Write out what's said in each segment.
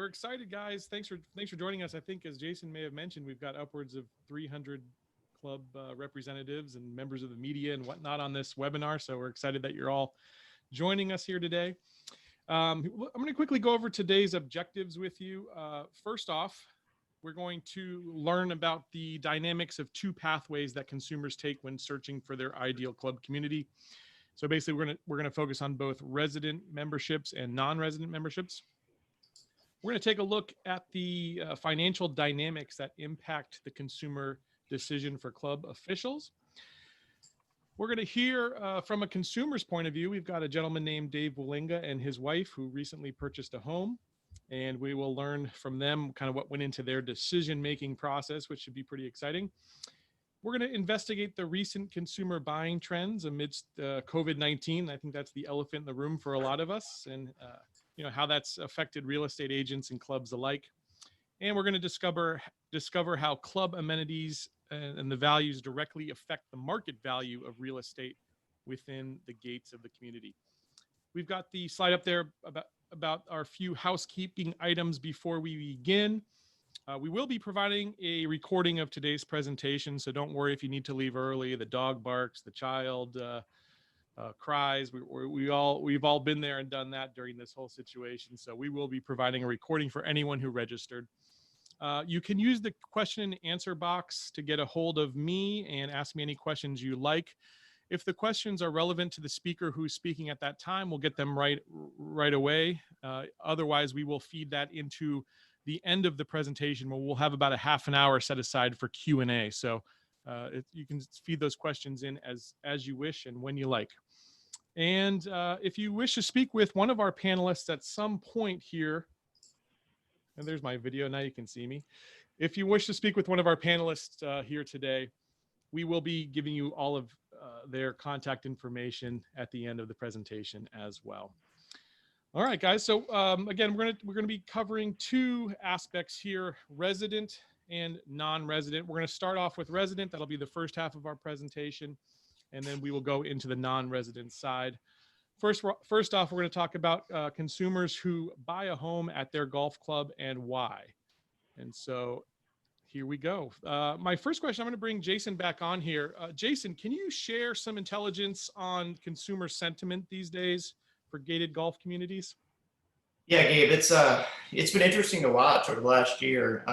we're excited, guys. Thanks for joining us. I think, as Jason may have mentioned, we've got upwards of 300 club representatives and members of the media and whatnot on this webinar. So we're excited that you're all joining us here today. I'm going to quickly go over today's objectives with you. First off, we're going to learn about the dynamics of two pathways that consumers take when searching for their ideal club community. So basically, we're gonna focus on both resident memberships and non-resident memberships. We're going to take a look at the financial dynamics that impact the consumer decision for club officials. We're going to hear from a consumer's point of view. We've got a gentleman named Dave Willinga and his wife who recently purchased a home, and we will learn from them kind of what went into their decision-making process, which should be pretty exciting. We're going to investigate the recent consumer buying trends amidst COVID-19. I think that's the elephant in the room for a lot of us, and how that's affected real estate agents and clubs alike. And we're going to discover how club amenities and the values directly affect the market value of real estate within the gates of the community. We've got the slide up there about our few housekeeping items before we begin. We will be providing a recording of today's presentation, so don't worry if you need to leave early. The dog barks, the child cries. We've all been there and done that during this whole situation. So we will be providing a recording for anyone who registered. You can use the question and answer box to get a hold of me and ask me any questions you like. If the questions are relevant to the speaker who's speaking at that time, we'll get them right away. Otherwise, we will feed that into the end of the presentation, where we'll have about a half an hour set aside for Q&A. So you can feed those questions in as you wish and when you like. And if you wish to speak with one of our panelists at some point here, and there's my video, now you can see me. If you wish to speak with one of our panelists here today, we will be giving you all of their contact information at the end of the presentation as well. All right, guys. So again, we're gonna be covering two aspects here: resident and non-resident. We're gonna start off with resident. That'll be the first half of our presentation, and then we will go into the non-resident side. First off, we're going to talk about consumers who buy a home at their golf club and why. And so here we go. My first question, I'm going to bring Jason back on here. Jason, can you share some intelligence on consumer sentiment these days for gated golf communities? Yeah, Gabe, it's been interesting to watch over the last year.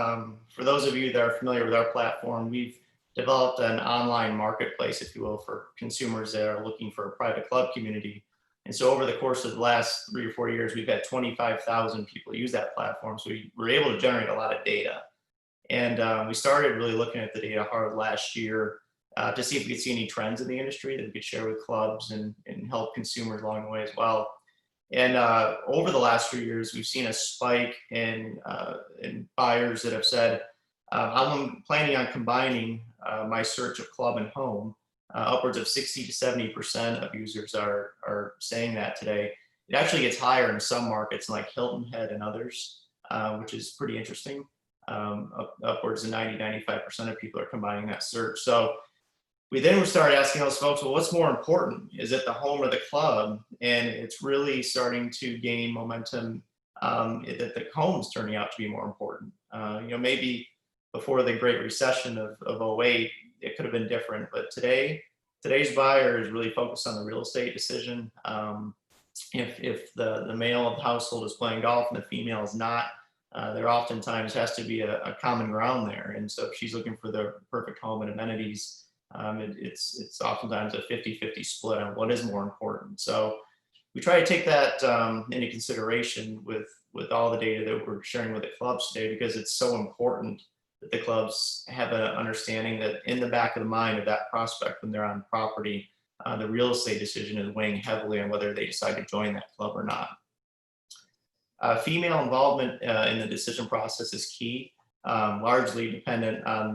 For those of you that are familiar with our platform, we've developed an online marketplace, if you will, for consumers that are looking for a private club community. And so over the course of the last 3 or 4 years, we've had 25,000 people use that platform. So we were able to generate a lot of data. And we started really looking at the data hard last year to see if we could see any trends in the industry that we could share with clubs and help consumers along the way as well. And over the last 3 years, we've seen a spike in buyers that have said, I'm planning on combining my search of club and home. Upwards of 60 to 70% of users are saying that today. It actually gets higher in some markets like Hilton Head and others, which is pretty interesting. Upwards of 90, 95% of people are combining that search. So we started asking those folks, well, what's more important? Is it the home or the club? And it's really starting to gain momentum that the home's turning out to be more important. Maybe before the Great Recession of 08, it could have been different, but today's buyer is really focused on the real estate decision. If the male of the household is playing golf and the female is not, there oftentimes has to be a common ground there. And so if she's looking for the perfect home and amenities, it's oftentimes a 50-50 split on what is more important. So we try to take that into consideration with all the data that we're sharing with the clubs today, because it's so important that the clubs have an understanding that in the back of the mind of that prospect when they're on property, the real estate decision is weighing heavily on whether they decide to join that club or not. Female involvement in the decision process is key, largely dependent on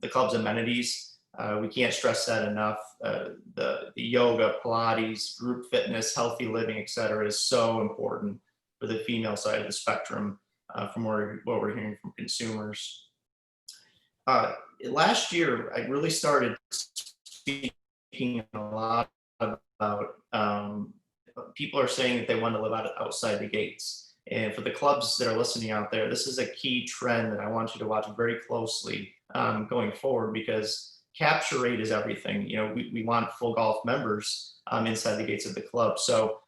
the club's amenities. We can't stress that enough. The yoga, Pilates, group fitness, healthy living, et cetera, is so important for the female side of the spectrum. From what we're hearing from consumers. Last year, I really started speaking a lot about people are saying that they want to live outside the gates. And for the clubs that are listening out there, this is a key trend that I want you to watch very closely going forward, because capture rate is everything. We want full golf members inside the gates of the club. So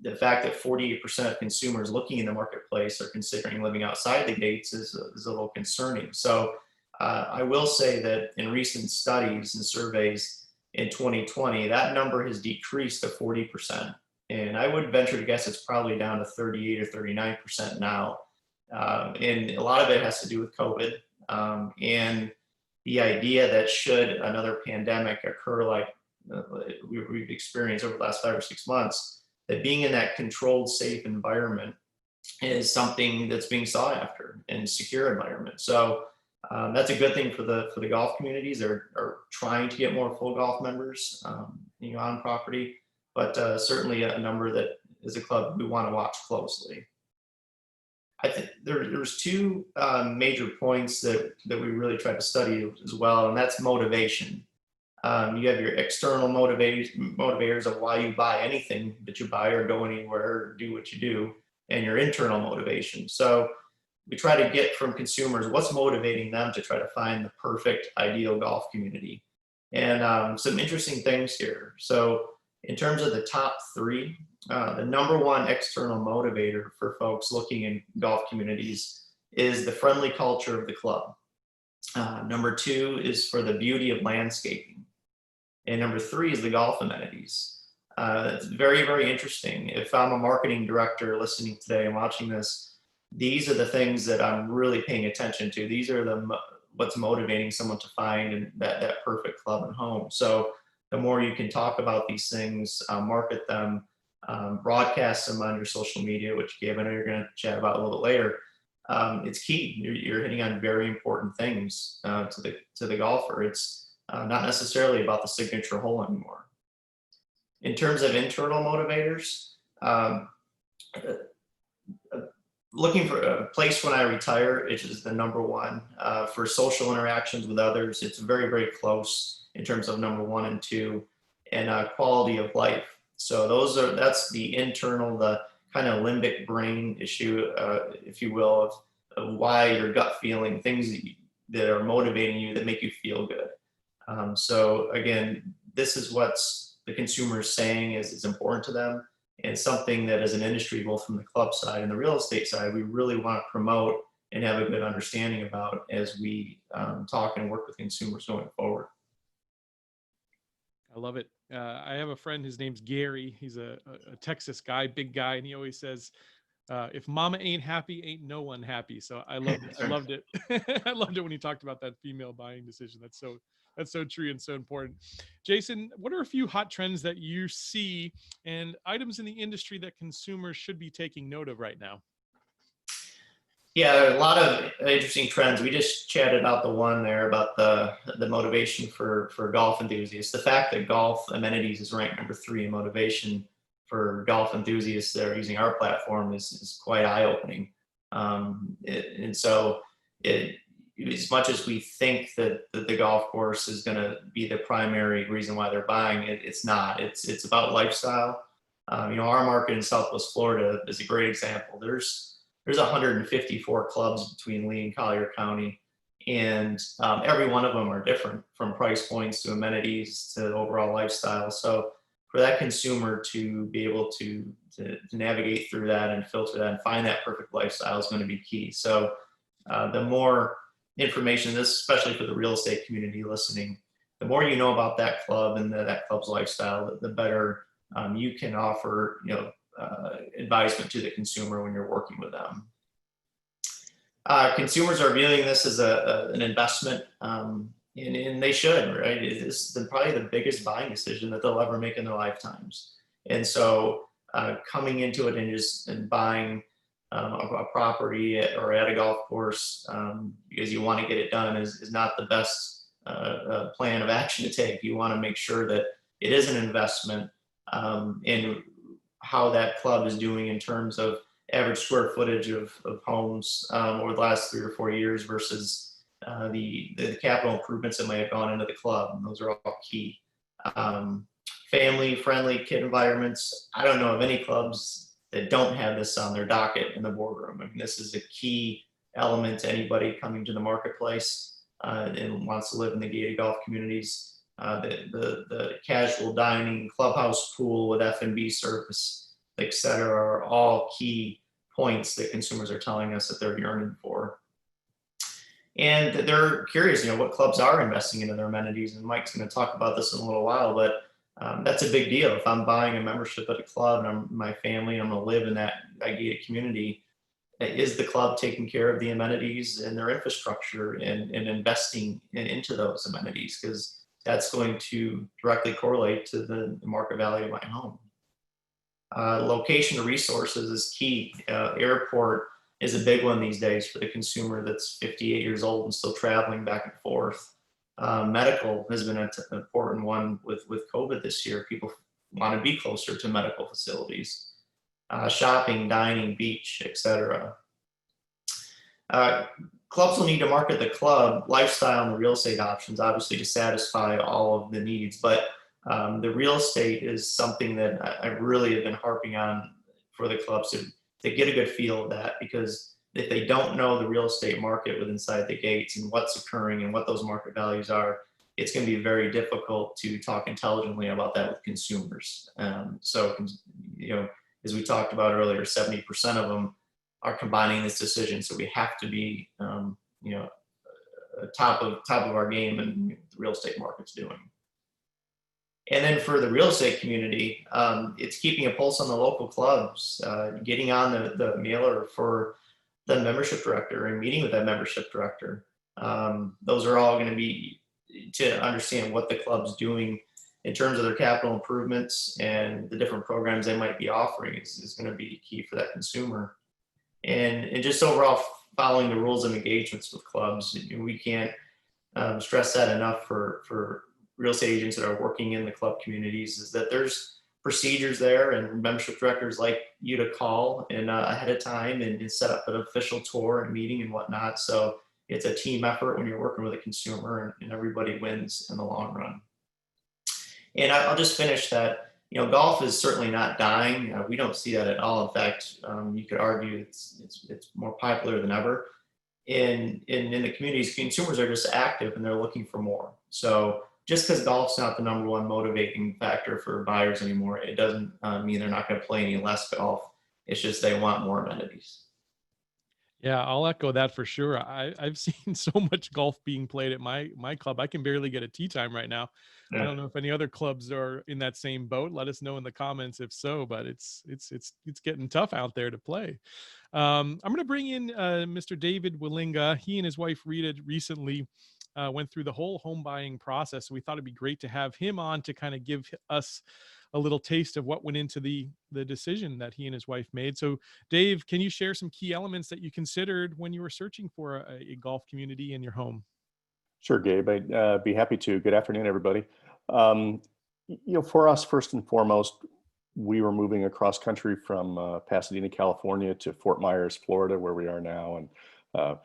the fact that 48% of consumers looking in the marketplace are considering living outside the gates is a little concerning. So I will say that in recent studies and surveys in 2020, that number has decreased to 40%. And I would venture to guess it's probably down to 38 or 39% now. And a lot of it has to do with COVID. And the idea that should another pandemic occur like we've experienced over the last 5 or 6 months, that being in that controlled, safe environment is something that's being sought after, and secure environment. So that's a good thing for the golf communities. They're trying to get more full golf members on property, but certainly a number that as a club we want to watch closely. I think there's two major points that we really try to study as well, and that's motivation. You have your external motivators of why you buy anything that you buy or go anywhere or do what you do, and your internal motivation. So we try to get from consumers what's motivating them to try to find the perfect ideal golf community. And some interesting things here. So in terms of the top three, the number one external motivator for folks looking in golf communities is the friendly culture of the club. Number two is for the beauty of landscaping. And number three is the golf amenities. It's very, very interesting. If I'm a marketing director listening today and watching this, these are the things that I'm really paying attention to. These are what's motivating someone to find that perfect club and home. So the more you can talk about these things, market them, broadcast them on your social media, which Gabe, I know you're going to chat about a little bit later. It's key. You're hitting on very important things to the golfer. It's not necessarily about the signature hole anymore. In terms of internal motivators, looking for a place when I retire, it is the number one. For social interactions with others, it's very, very close in terms of number one and two, and quality of life. So that's the internal, the kind of limbic brain issue, if you will, of why your gut feeling, things that are motivating you that make you feel good. So again, this is what's the consumer is saying is important to them, and something that as an industry, both from the club side and the real estate side, we really want to promote and have a good understanding about as we talk and work with consumers going forward. I love it. I have a friend, his name's Gary. He's a Texas guy, big guy, and he always says, if mama ain't happy, ain't no one happy. So I loved it. I loved it when he talked about that female buying decision. That's so true and so important. Jason, what are a few hot trends that you see and items in the industry that consumers should be taking note of right now? Yeah, a lot of interesting trends. We just chatted about the one there about the motivation for golf enthusiasts. The fact that golf amenities is ranked number 3 in motivation for golf enthusiasts that are using our platform is quite eye-opening. And so as much as we think that the golf course is going to be the primary reason why they're buying it, it's not. It's about lifestyle. Our market in Southwest Florida is a great example. There's 154 clubs between Lee and Collier County, and every one of them are different, from price points to amenities to overall lifestyle. So for that consumer to be able to navigate through that and filter that and find that perfect lifestyle is going to be key. So the more information, this especially for the real estate community listening, the more you know about that club and that club's lifestyle, the better you can offer advisement to the consumer when you're working with them. Consumers are viewing this as an investment, and they should, right? It's probably the biggest buying decision that they'll ever make in their lifetimes. And so coming into it and buying a property or at a golf course because you want to get it done is not the best plan of action to take. You want to make sure that it is an investment in how that club is doing in terms of average square footage of homes over the last 3 or 4 years versus the capital improvements that might have gone into the club. And those are all key. Family friendly kid environments. I don't know of any clubs that don't have this on their docket in the boardroom. I mean, this is a key element to anybody coming to the marketplace and wants to live in the gated golf communities. The casual dining, clubhouse pool with F&B service, et cetera, are all key points that consumers are telling us that they're yearning for. And they're curious, what clubs are investing into their amenities. And Mike's going to talk about this in a little while, but that's a big deal. If I'm buying a membership at a club and my family, I'm going to live in that gated community, is the club taking care of the amenities and their infrastructure and investing into those amenities? Because that's going to directly correlate to the market value of my home. Location of resources is key. Airport is a big one these days for the consumer that's 58 years old and still traveling back and forth. Medical has been an important one with COVID this year. People want to be closer to medical facilities. Shopping, dining, beach, etc. Clubs will need to market the club lifestyle and the real estate options, obviously, to satisfy all of the needs. But the real estate is something that I really have been harping on for the clubs to get a good feel of that, because if they don't know the real estate market with inside the gates and what's occurring and what those market values are, it's going to be very difficult to talk intelligently about that with consumers. So, as we talked about earlier, 70% of them are combining this decision. So we have to be, top of our game and the real estate market's doing. And then for the real estate community, it's keeping a pulse on the local clubs, getting on the mailer for the membership director and meeting with that membership director. Those are all going to be to understand what the club's doing in terms of their capital improvements and the different programs they might be offering is going to be key for that consumer. And just overall following the rules of engagements with clubs. We can't stress that enough for real estate agents that are working in the club communities, is that there's procedures there and membership directors like you to call and ahead of time and set up an official tour and meeting and whatnot. So it's a team effort when you're working with a consumer, and everybody wins in the long run. And I'll just finish that. Golf is certainly not dying. We don't see that at all. In fact, you could argue it's more popular than ever. In the communities, consumers are just active and they're looking for more. So just because golf's not the number one motivating factor for buyers anymore, it doesn't mean they're not going to play any less golf. It's just they want more amenities. Yeah, I'll echo that for sure. I've seen so much golf being played at my club. I can barely get a tee time right now. I don't know if any other clubs are in that same boat. Let us know in the comments if so, but it's getting tough out there to play. I'm going to bring in Mr. David Willinga. He and his wife Rita recently went through the whole home buying process. So we thought it'd be great to have him on to kind of give us a little taste of what went into the decision that he and his wife made. So Dave, can you share some key elements that you considered when you were searching for a golf community in your home? Sure, Gabe. I'd be happy to. Good afternoon, everybody. For us, first and foremost, we were moving across country from Pasadena, California to Fort Myers, Florida, where we are now. And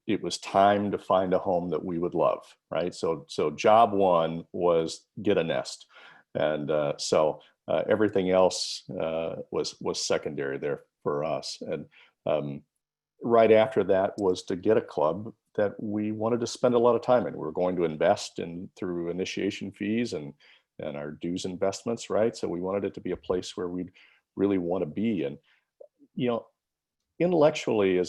it was time to find a home that we would love, right? So job one was get a nest. And so everything else was secondary there for us. And right after that was to get a club that we wanted to spend a lot of time in. We were going to invest in through initiation fees and our dues investments, right? So we wanted it to be a place where we'd really want to be. And, intellectually,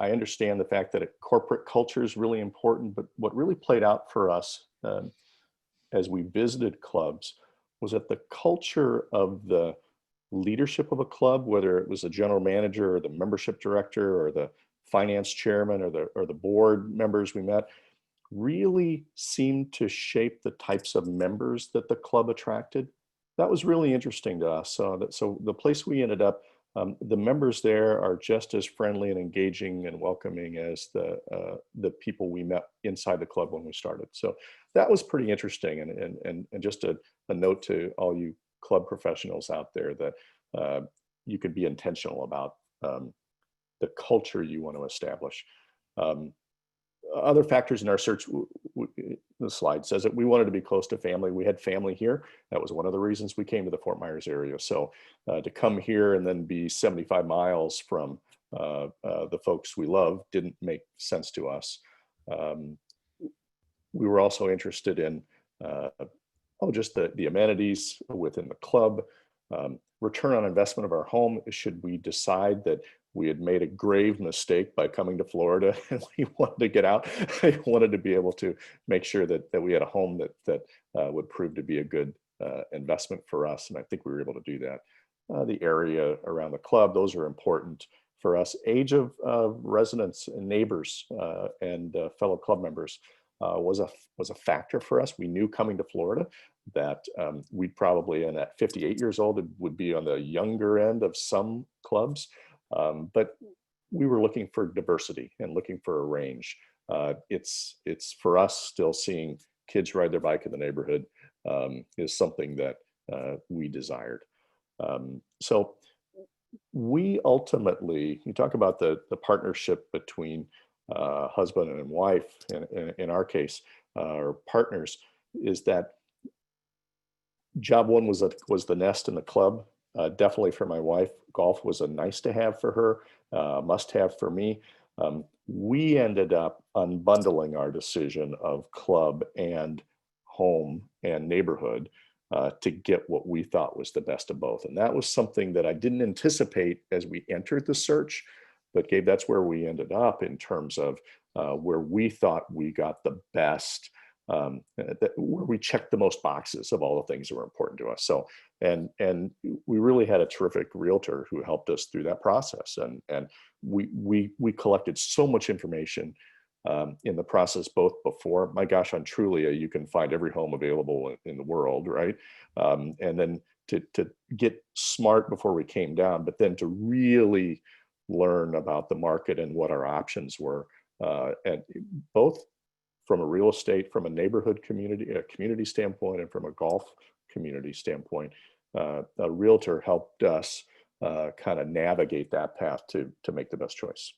I understand the fact that corporate culture is really important, but what really played out for us as we visited clubs was that the culture of the leadership of a club, whether it was the general manager or the membership director or the finance chairman or the board members we met, really seemed to shape the types of members that the club attracted. That was really interesting to us. So the place we ended up, the members there are just as friendly and engaging and welcoming as the people we met inside the club when we started. So that was pretty interesting. And just a note to all you club professionals out there that you can be intentional about the culture you want to establish. other factors in our search, the slide says that we wanted to be close to family. We had family here. That was one of the reasons we came to the Fort Myers area. So to come here and then be 75 miles from the folks we love didn't make sense to us. We were also interested in just the amenities within the club, return on investment of our home. Should we decide that we had made a grave mistake by coming to Florida and we wanted to get out, I wanted to be able to make sure that we had a home that would prove to be a good investment for us. And I think we were able to do that. The area around the club, those are important for us. Age of residents and neighbors and fellow club members was a factor for us. We knew coming to Florida that we'd probably, and at 58 years old, it would be on the younger end of some clubs. But we were looking for diversity and looking for a range. It's for us still seeing kids ride their bike in the neighborhood is something that we desired. So we ultimately, you talk about the partnership between husband and wife, in our case, or partners, is that job one was the nest in the club. Definitely for my wife, golf was a nice to have for her, must have for me. We ended up unbundling our decision of club and home and neighborhood to get what we thought was the best of both. And that was something that I didn't anticipate as we entered the search, but Gabe, that's where we ended up in terms of where we thought we got the best, where we checked the most boxes of all the things that were important to us. So, and we really had a terrific realtor who helped us through that process. And we collected so much information in the process, both before, my gosh, on Trulia, you can find every home available in the world, right? And then to get smart before we came down, but then to really learn about the market and what our options were, and both from a real estate, from a neighborhood community standpoint, and from a golf community standpoint. A realtor helped us kind of navigate that path to make the best choice.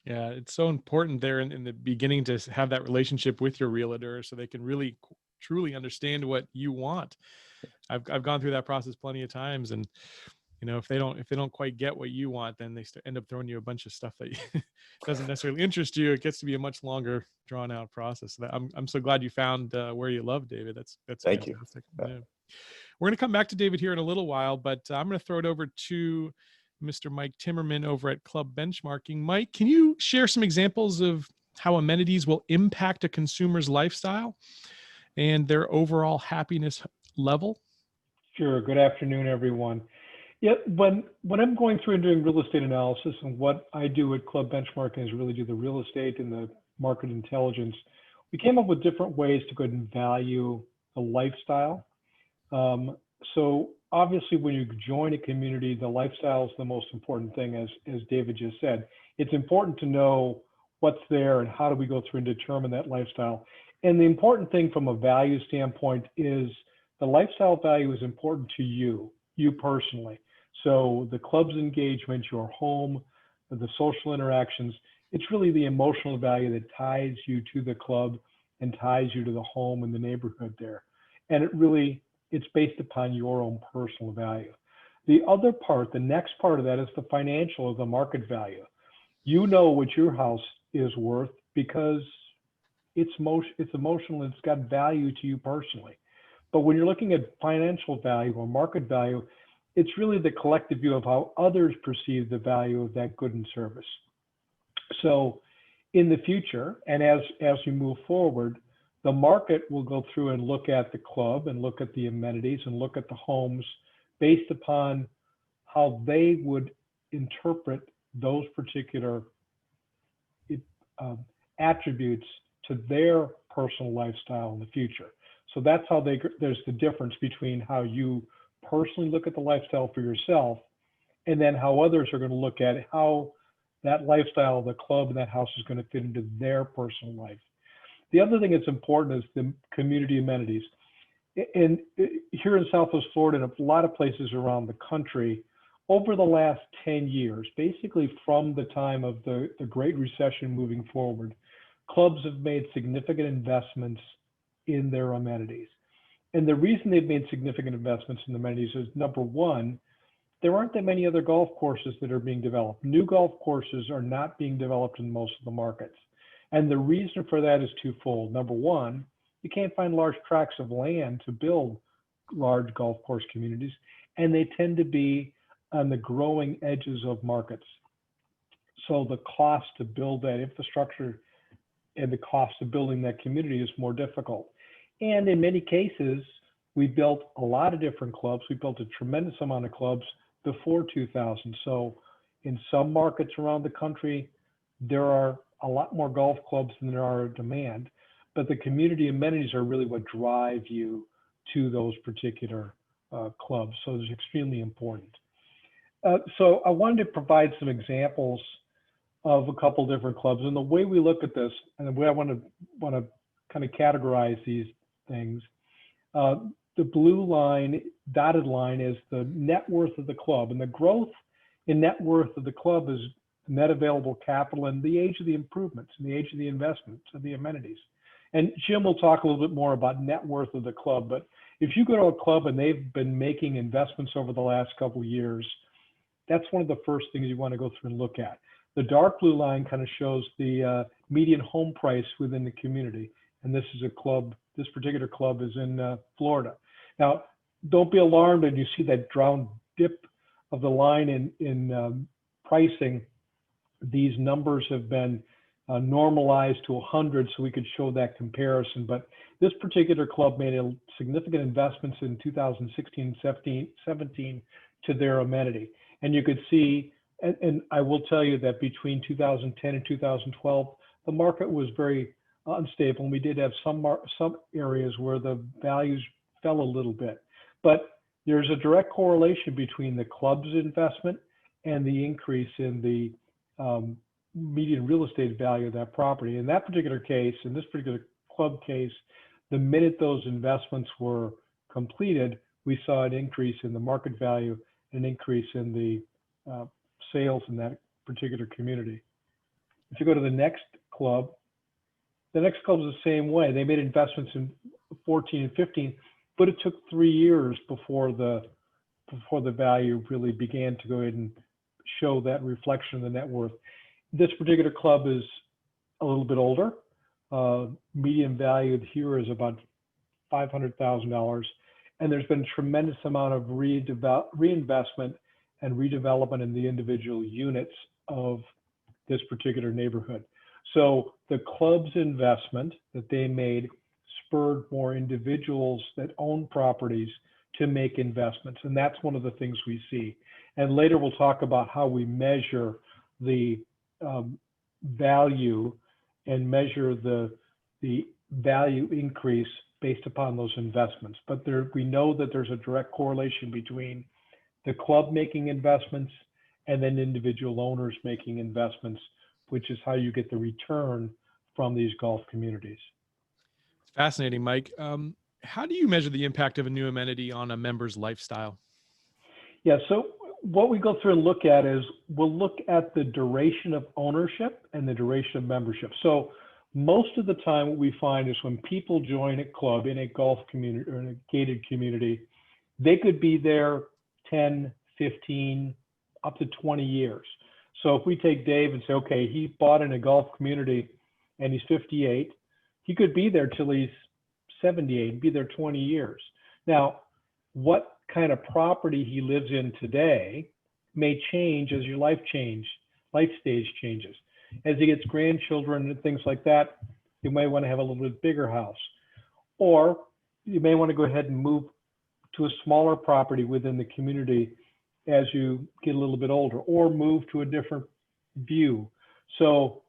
Yeah, it's so important there in the beginning to have that relationship with your realtor so they can really truly understand what you want. I've gone through that process plenty of times, and if they don't quite get what you want, then they end up throwing you a bunch of stuff that doesn't necessarily interest you. It gets to be a much longer, drawn out process. So I'm so glad you found where you love, David. That's Thank fantastic. you. Yeah. We're going to come back to David here in a little while, but I'm going to throw it over to Mr. Mike Timmerman over at Club Benchmarking. Mike, can you share some examples of how amenities will impact a consumer's lifestyle and their overall happiness level? Sure. Good afternoon, everyone. Yeah, when I'm going through and doing real estate analysis, and what I do at Club Benchmarking is really do the real estate and the market intelligence, we came up with different ways to go ahead and value the lifestyle. So obviously, when you join a community, the lifestyle is the most important thing, as David just said. It's important to know what's there and how do we go through and determine that lifestyle. And the important thing from a value standpoint is the lifestyle value is important to you personally. So the club's engagement, your home, the social interactions, it's really the emotional value that ties you to the club and ties you to the home and the neighborhood there. And it's based upon your own personal value. The other part, the next part of that is the financial or the market value. You know what your house is worth because it's emotional and it's got value to you personally. But when you're looking at financial value or market value, it's really the collective view of how others perceive the value of that good and service. So in the future, and as we move forward, the market will go through and look at the club and look at the amenities and look at the homes based upon how they would interpret those particular attributes to their personal lifestyle in the future. So that's how there's the difference between how you personally look at the lifestyle for yourself and then how others are going to look at how that lifestyle, the club, and that house is going to fit into their personal life. The other thing that's important is the community amenities. And here in Southwest Florida and a lot of places around the country, over the last 10 years, basically from the time of the Great Recession moving forward, clubs have made significant investments in their amenities. And the reason they've made significant investments in amenities is, number one, there aren't that many other golf courses that are being developed. New golf courses are not being developed in most of the markets. And the reason for that is twofold. Number one, you can't find large tracts of land to build large golf course communities, and they tend to be on the growing edges of markets. So the cost to build that infrastructure and the cost of building that community is more difficult. And in many cases, we built a lot of different clubs. We built a tremendous amount of clubs before 2000. So in some markets around the country, there are a lot more golf clubs than there are demand, but the community amenities are really what drive you to those particular clubs. So it's extremely important. So I wanted to provide some examples of a couple different clubs, and the way we look at this, and the way I want to kind of categorize these things. The blue line, dotted line, is the net worth of the club, and the growth in net worth of the club is net available capital and the age of the improvements and the age of the investments and the amenities. And Jim will talk a little bit more about net worth of the club, but if you go to a club and they've been making investments over the last couple of years, that's one of the first things you want to go through and look at. The dark blue line kind of shows the median home price within the community. And this is a club, this particular club is in Florida. Now, don't be alarmed when you see that round dip of the line in pricing. These numbers have been normalized to 100 so we could show that comparison. But this particular club made a significant investments in 2016, 17 to their amenity. And you could see, and I will tell you that between 2010 and 2012, the market was very unstable. And we did have some areas where the values fell a little bit. But there's a direct correlation between the club's investment and the increase in the median real estate value of that property. In that particular case, in this particular club case, the minute those investments were completed, we saw an increase in the market value, an increase in the sales in that particular community. If you go to the next club is the same way. They made investments in 14 and 15, but it took 3 years before the value really began to go ahead and show that reflection of the net worth. This particular club is a little bit older. Median value here is about $500,000. And there's been a tremendous amount of reinvestment and redevelopment in the individual units of this particular neighborhood. So the club's investment that they made spurred more individuals that own properties to make investments. And that's one of the things we see. And later we'll talk about how we measure the value and measure the value increase based upon those investments. But we know that there's a direct correlation between the club making investments and then individual owners making investments, which is how you get the return from these golf communities. Fascinating, Mike. How do you measure the impact of a new amenity on a member's lifestyle? Yeah, so what we go through and look at is we'll look at the duration of ownership and the duration of membership. So most of the time what we find is when people join a club in a golf community or in a gated community, they could be there 10, 15, up to 20 years. So if we take Dave and say, okay, he bought in a golf community and he's 58, he could be there till he's 78, be there 20 years. Now, what kind of property he lives in today may change as your life stage changes. As he gets grandchildren and things like that, you may want to have a little bit bigger house. Or you may want to go ahead and move to a smaller property within the community as you get a little bit older, or move to a different view. So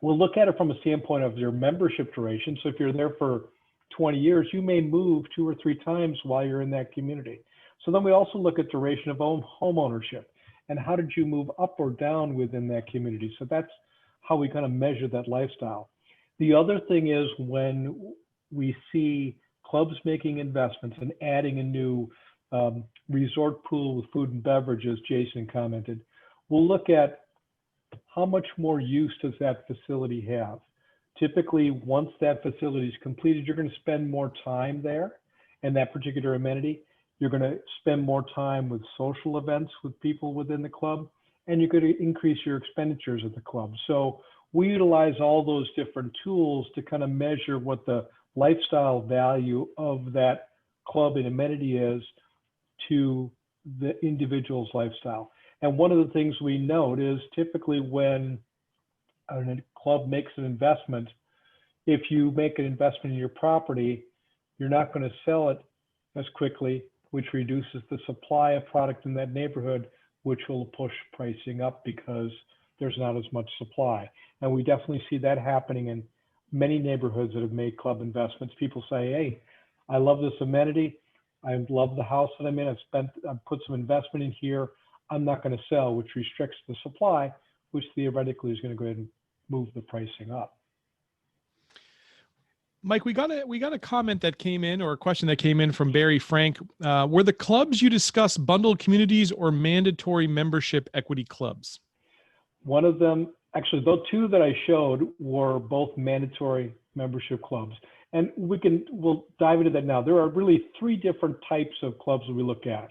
we'll look at it from a standpoint of your membership duration. So if you're there for 20 years, you may move 2 or 3 times while you're in that community. So then we also look at duration of home ownership and how did you move up or down within that community. So that's how we kind of measure that lifestyle. The other thing is when we see clubs making investments and adding a new resort pool with food and beverages, Jason commented, we'll look at how much more use does that facility have typically once that facility is completed, you're going to spend more time there and that particular amenity. You're going to spend more time with social events with people within the club, and you're going to increase your expenditures at the club. So we utilize all those different tools to kind of measure what the lifestyle value of that club and amenity is to the individual's lifestyle. And one of the things we note is typically when a club makes an investment, if you make an investment in your property, you're not going to sell it as quickly, which reduces the supply of product in that neighborhood, which will push pricing up because there's not as much supply. And we definitely see that happening in many neighborhoods that have made club investments. People say, hey, I love this amenity. I love the house that I'm in. I've put some investment in here. I'm not going to sell, which restricts the supply, which theoretically is going to go ahead and move the pricing up. Mike, we got a comment that came in, or a question that came in from Barry Frank. Were the clubs you discuss bundled communities or mandatory membership equity clubs? One of them, actually, those two that I showed were both mandatory membership clubs. And we'll dive into that now. There are really three different types of clubs that we look at.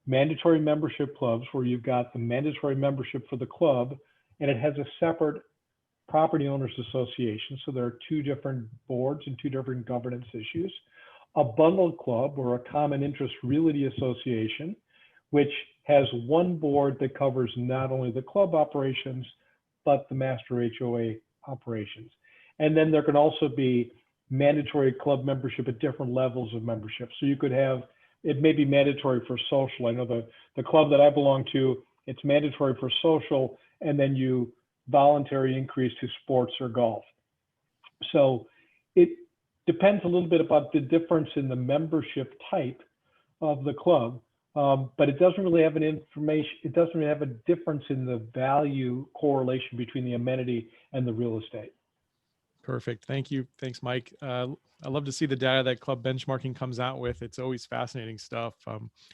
Mandatory membership clubs, where you've got the mandatory membership for the club, and it has a separate property owners association. So there are two different boards and two different governance issues. A bundled club, or a common interest realty association, which has one board that covers not only the club operations, but the master HOA operations. And then there can also be mandatory club membership at different levels of membership. So you could have, it may be mandatory for social. I know the club that I belong to, it's mandatory for social, and then you voluntary increase to sports or golf. So it depends a little bit about the difference in the membership type of the club, but it doesn't really have it doesn't really have a difference in the value correlation between the amenity and the real estate. Perfect. Thank you. Thanks, Mike. I love to see the data that Club Benchmarking comes out with. It's always fascinating stuff.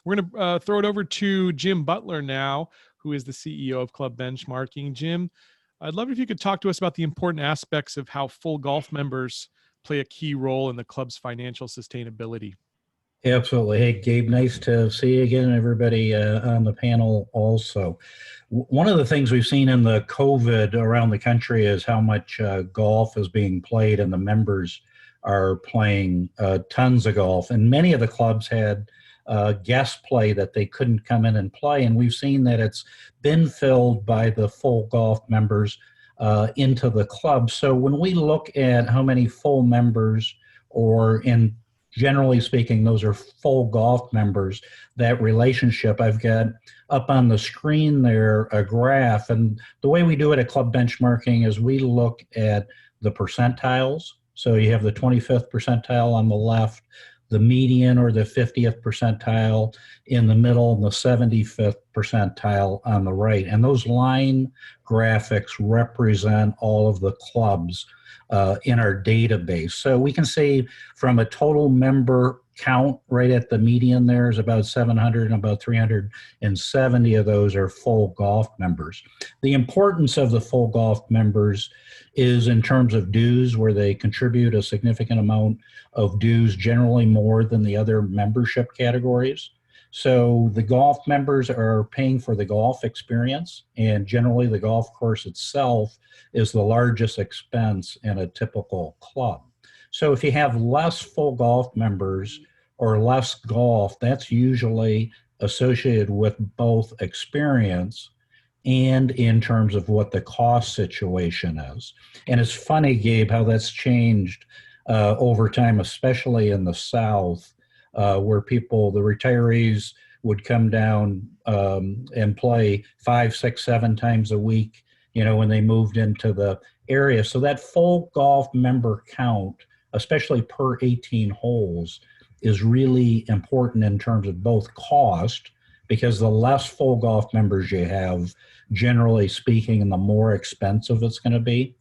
We're going to throw it over to Jim Butler now, who is the CEO of Club Benchmarking. Jim, I'd love it if you could talk to us about the important aspects of how full golf members play a key role in the club's financial sustainability. Absolutely. Hey, Gabe, nice to see you again, everybody on the panel also. One of the things we've seen in the COVID around the country is how much golf is being played, and the members are playing tons of golf. And many of the clubs had guest play that they couldn't come in and play. And we've seen that it's been filled by the full golf members into the club. So when we look at how many full members, or in generally speaking, those are full golf members, that relationship, I've got up on the screen there a graph. And the way we do it at Club Benchmarking is we look at the percentiles. So you have the 25th percentile on the left, the median or the 50th percentile in the middle, and the 75th percentile on the right. And those line graphics represent all of the clubs in our database. So we can see from a total member count right at the median there is about 700, and about 370 of those are full golf members. The importance of the full golf members is in terms of dues, where they contribute a significant amount of dues, generally more than the other membership categories. So the golf members are paying for the golf experience, and generally the golf course itself is the largest expense in a typical club. So if you have less full golf members or less golf, that's usually associated with both experience and in terms of what the cost situation is. And it's funny, Gabe, how that's changed over time, especially in the South, where people, the retirees, would come down and play 5, 6, 7 times a week, you know, when they moved into the area. So that full golf member count, especially per 18 holes, is really important in terms of both cost, because the less full golf members you have, generally speaking, and the more expensive it's going to be.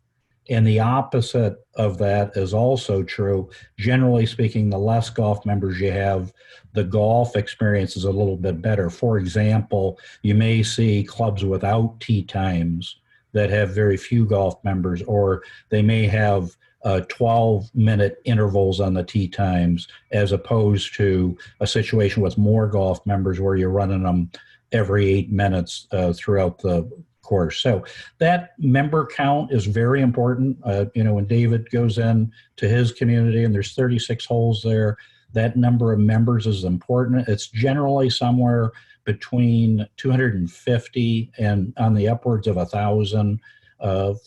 And the opposite of that is also true. Generally speaking, the less golf members you have, the golf experience is a little bit better. For example, you may see clubs without tee times that have very few golf members, or they may have 12-minute intervals on the tee times, as opposed to a situation with more golf members where you're running them every 8 minutes throughout the course. So that member count is very important. When David goes in to his community and there's 36 holes there, that number of members is important. It's generally somewhere between 250 and on the upwards of 1,000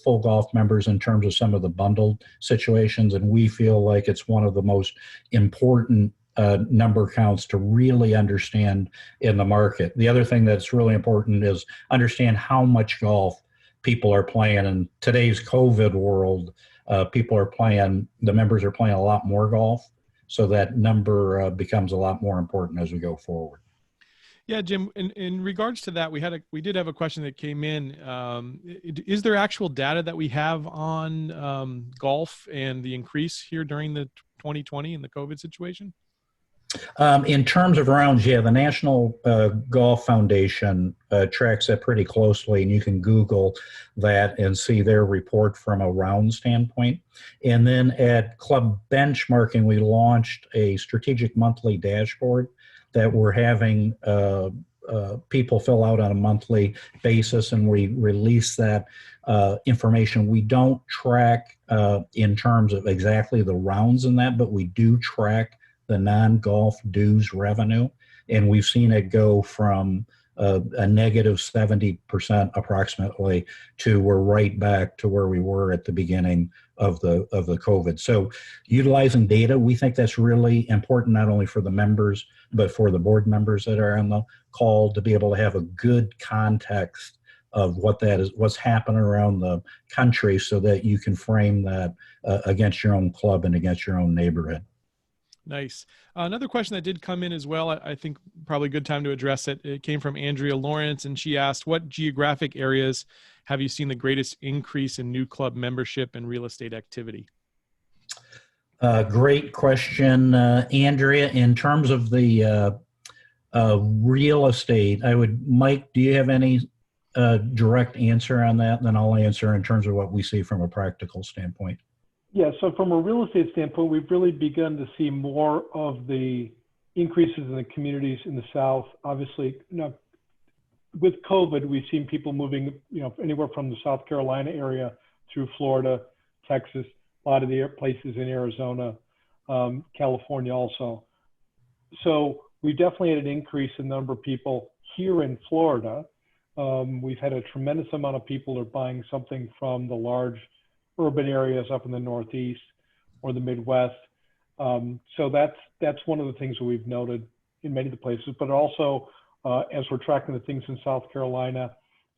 full golf members in terms of some of the bundled situations. And we feel like it's one of the most important number counts to really understand in the market. The other thing that's really important is understand how much golf people are playing. In today's COVID world, the members are playing a lot more golf. So that number becomes a lot more important as we go forward. Yeah, Jim, in regards to that, we did have a question that came in. Is there actual data that we have on golf and the increase here during the 2020 and the COVID situation? In terms of rounds, yeah, the National Golf Foundation tracks that pretty closely, and you can Google that and see their report from a round standpoint. And then at Club Benchmarking, we launched a strategic monthly dashboard that we're having people fill out on a monthly basis, and we release that information. We don't track in terms of exactly the rounds in that, but we do track the non-golf dues revenue, and we've seen it go from a negative 70% approximately to we're right back to where we were at the beginning of the COVID. So utilizing data, we think that's really important, not only for the members, but for the board members that are on the call, to be able to have a good context of what that is, what's happening around the country, so that you can frame that against your own club and against your own neighborhood. Nice. Another question that did come in as well, I think probably a good time to address it. It came from Andrea Lawrence, and she asked, what geographic areas have you seen the greatest increase in new club membership and real estate activity? Great question, Andrea. In terms of the real estate, Mike, do you have any direct answer on that? And then I'll answer in terms of what we see from a practical standpoint. Yeah, so from a real estate standpoint, we've really begun to see more of the increases in the communities in the South. Obviously, with COVID, we've seen people moving, anywhere from the South Carolina area through Florida, Texas, a lot of the places in Arizona, California also. So we definitely had an increase in the number of people here in Florida. We've had a tremendous amount of people are buying something from the large urban areas up in the Northeast or the Midwest. So that's one of the things that we've noted in many of the places, but also as we're tracking the things in South Carolina,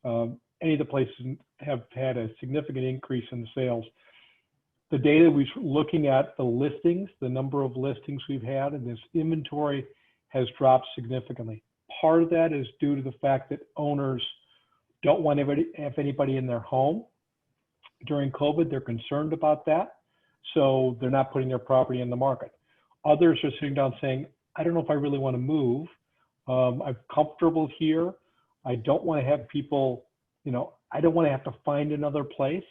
any of the places have had a significant increase in the sales. The data we're looking at, the listings, the number of listings we've had, and this inventory has dropped significantly. Part of that is due to the fact that owners don't want to have anybody in their home. During COVID, they're concerned about that, so they're not putting their property in the market. Others are sitting down saying, I don't know if I really want to move. I'm comfortable here. I don't want to have people, I don't want to have to find another place.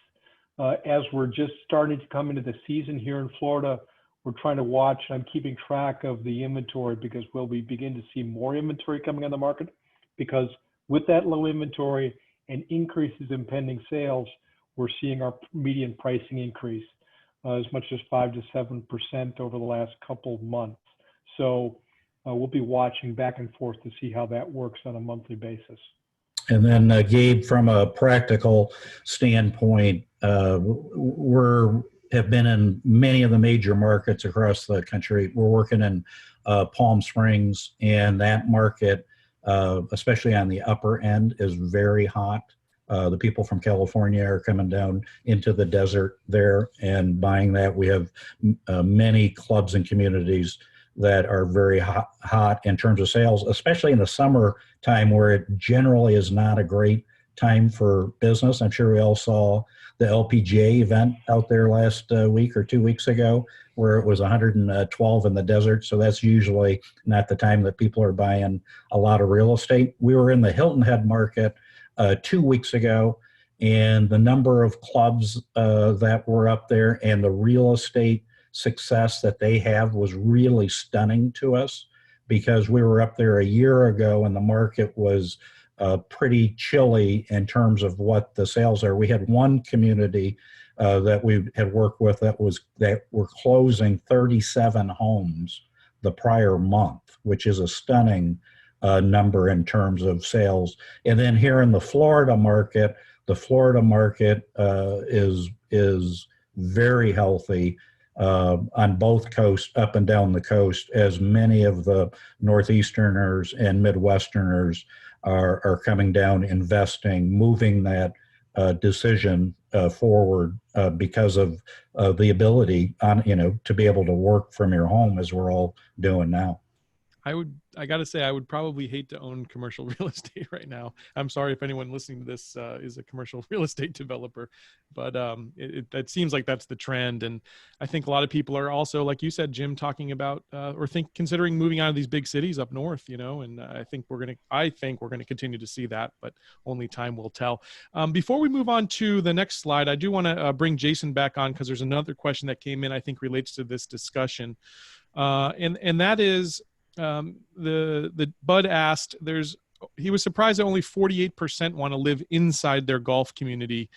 As we're just starting to come into the season here in Florida, we're trying to watch, and I'm keeping track of the inventory, because will we begin to see more inventory coming on the market? Because with that low inventory and increases in pending sales, we're seeing our median pricing increase as much as 5 to 7% over the last couple of months. So we'll be watching back and forth to see how that works on a monthly basis. And then Gabe, from a practical standpoint, have been in many of the major markets across the country. We're working in Palm Springs, and that market, especially on the upper end, is very hot. The people from California are coming down into the desert there and buying that. We have many clubs and communities that are very hot in terms of sales, especially in the summer time, where it generally is not a great time for business. I'm sure we all saw the LPGA event out there last week or 2 weeks ago, where it was 112 in the desert. So that's usually not the time that people are buying a lot of real estate. We were in the Hilton Head market 2 weeks ago, and the number of clubs that were up there and the real estate success that they have was really stunning to us, because we were up there a year ago and the market was pretty chilly in terms of what the sales are. We had one community that we had worked with that were closing 37 homes the prior month, which is a stunning number in terms of sales. And then here in the Florida market is very healthy on both coasts, up and down the coast, as many of the Northeasterners and Midwesterners are coming down, investing, moving that decision forward because of the ability to be able to work from your home, as we're all doing now. I got to say, I would probably hate to own commercial real estate right now. I'm sorry if anyone listening to this is a commercial real estate developer, but it seems like that's the trend. And I think a lot of people are also, like you said, Jim, talking about considering moving out of these big cities up north, and I think we're going to continue to see that, but only time will tell. Before we move on to the next slide, I do want to bring Jason back on, because there's another question that came in, I think relates to this discussion. And that is, the Bud asked, he was surprised that only 48% want to live inside their golf community.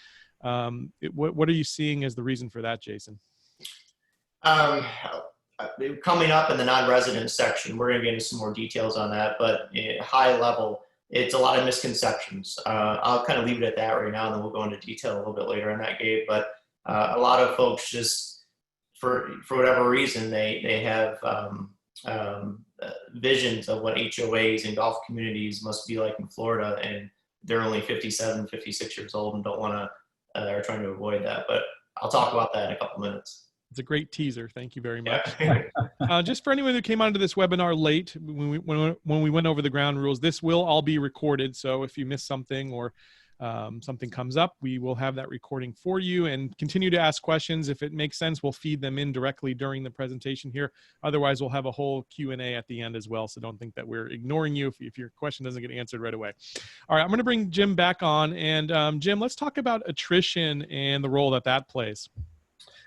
What are you seeing as the reason for that, Jason? Coming up in the non-resident section, we're going to get into some more details on that, but at high level, it's a lot of misconceptions. I'll kind of leave it at that right now, and then we'll go into detail a little bit later on that, Gabe. But a lot of folks just, for whatever reason, they have visions of what HOAs and golf communities must be like in Florida, and they're only 57, 56 years old and don't want to, they're trying to avoid that. But I'll talk about that in a couple minutes. It's a great teaser. Thank you very much. Yeah. Just for anyone who came onto this webinar late, when we went over the ground rules, this will all be recorded. So if you miss something or something comes up, we will have that recording for you, and continue to ask questions. If it makes sense, we'll feed them in directly during the presentation here. Otherwise, we'll have a whole Q&A at the end as well. So don't think that we're ignoring you if your question doesn't get answered right away. All right, I'm going to bring Jim back on. And Jim, let's talk about attrition and the role that plays.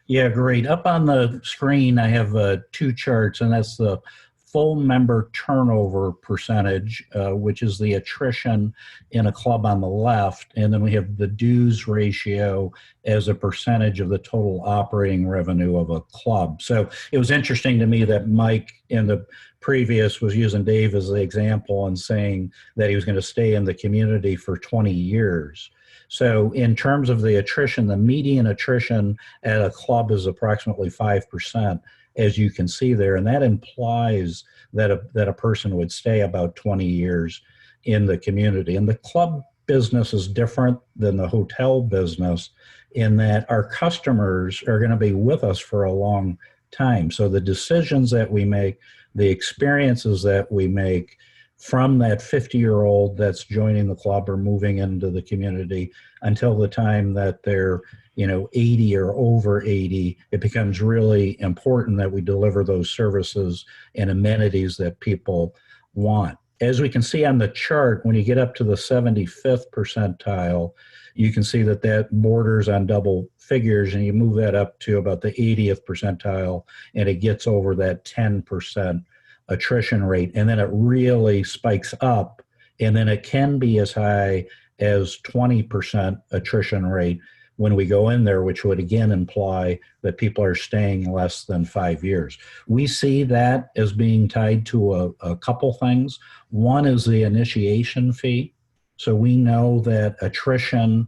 Yeah, great. Up on the screen, I have two charts, and that's the full member turnover percentage, which is the attrition in a club on the left. And then we have the dues ratio as a percentage of the total operating revenue of a club. So it was interesting to me that Mike in the previous was using Dave as the example and saying that he was going to stay in the community for 20 years. So in terms of the attrition, the median attrition at a club is approximately 5%. As you can see there, and that implies that a person would stay about 20 years in the community. And the club business is different than the hotel business in that our customers are going to be with us for a long time. So the decisions that we make, the experiences that we make from that 50-year-old that's joining the club or moving into the community until the time that they're 80 or over 80, it becomes really important that we deliver those services and amenities that people want. As we can see on the chart, when you get up to the 75th percentile, you can see that borders on double figures, and you move that up to about the 80th percentile, and it gets over that 10% attrition rate. And then it really spikes up, and then it can be as high as 20% attrition rate when we go in there, which would again imply that people are staying less than 5 years. We see that as being tied to a couple things. One is the initiation fee. So we know that attrition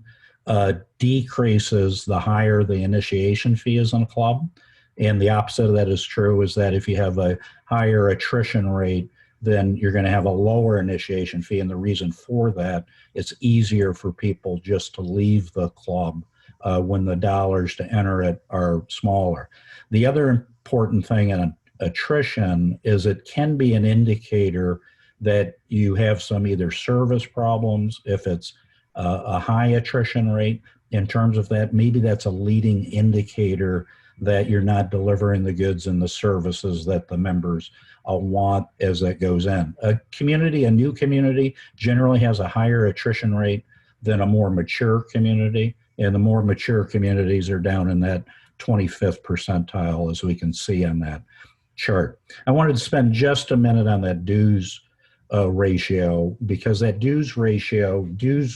decreases the higher the initiation fee is in a club. And the opposite of that is true, is that if you have a higher attrition rate, then you're going to have a lower initiation fee. And the reason for that, it's easier for people just to leave the club when the dollars to enter it are smaller. The other important thing in attrition is it can be an indicator that you have some either service problems. If it's a high attrition rate, in terms of that, maybe that's a leading indicator that you're not delivering the goods and the services that the members want as that goes in. A new community generally has a higher attrition rate than a more mature community. And the more mature communities are down in that 25th percentile, as we can see on that chart. I wanted to spend just a minute on that dues ratio, because that dues ratio,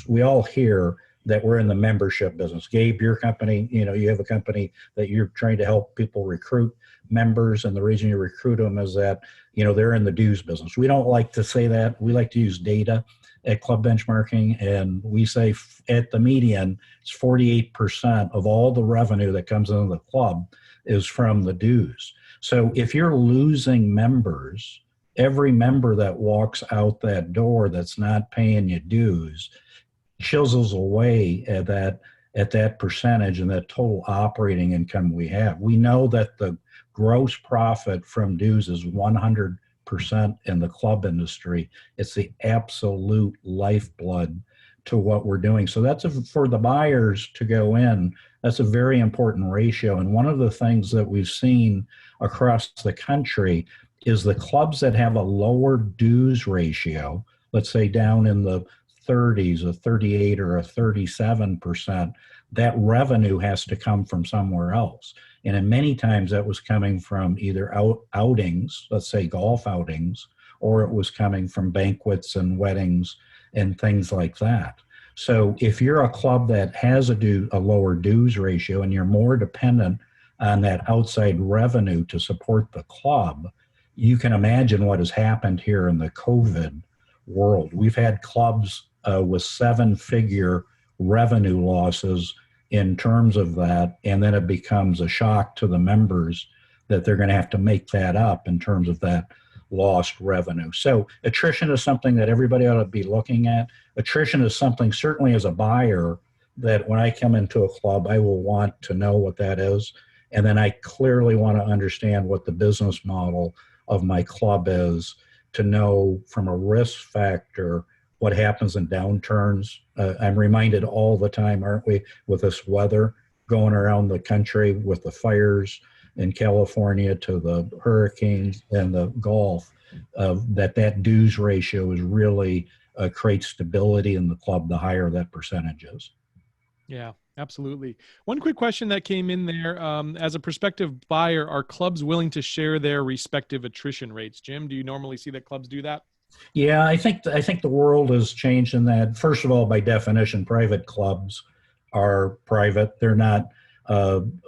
we all hear that we're in the membership business. Gabe, your company, you have a company that you're trying to help people recruit members, and the reason you recruit them is that, they're in the dues business. We don't like to say that. We like to use data at Club Benchmarking, and we say at the median, it's 48% of all the revenue that comes into the club is from the dues. So if you're losing members, every member that walks out that door that's not paying you dues chisels away at that percentage and that total operating income we have. We know that the gross profit from dues is 100% in the club industry. It's the absolute lifeblood to what we're doing. So that's for the buyers to go in, that's a very important ratio. And one of the things that we've seen across the country is the clubs that have a lower dues ratio, let's say down in the 30s, a 38 or a 37%, that revenue has to come from somewhere else. And in many times that was coming from either outings, let's say golf outings, or it was coming from banquets and weddings and things like that. So if you're a club that has a lower dues ratio and you're more dependent on that outside revenue to support the club, you can imagine what has happened here in the COVID world. We've had clubs with 7-figure revenue losses in terms of that, and then it becomes a shock to the members that they're going to have to make that up in terms of that lost revenue. So attrition is something that everybody ought to be looking at. Attrition is something, certainly as a buyer, that when I come into a club, I will want to know what that is. And then I clearly want to understand what the business model of my club is, to know from a risk factor what happens in downturns. I'm reminded all the time, aren't we, with this weather going around the country, with the fires in California to the hurricanes and the Gulf, that dues ratio is really creates stability in the club the higher that percentage is. Yeah, absolutely. One quick question that came in there. As a prospective buyer, are clubs willing to share their respective attrition rates? Jim, do you normally see that clubs do that? Yeah, I think the world has changed in that. First of all, by definition, private clubs are private. They're not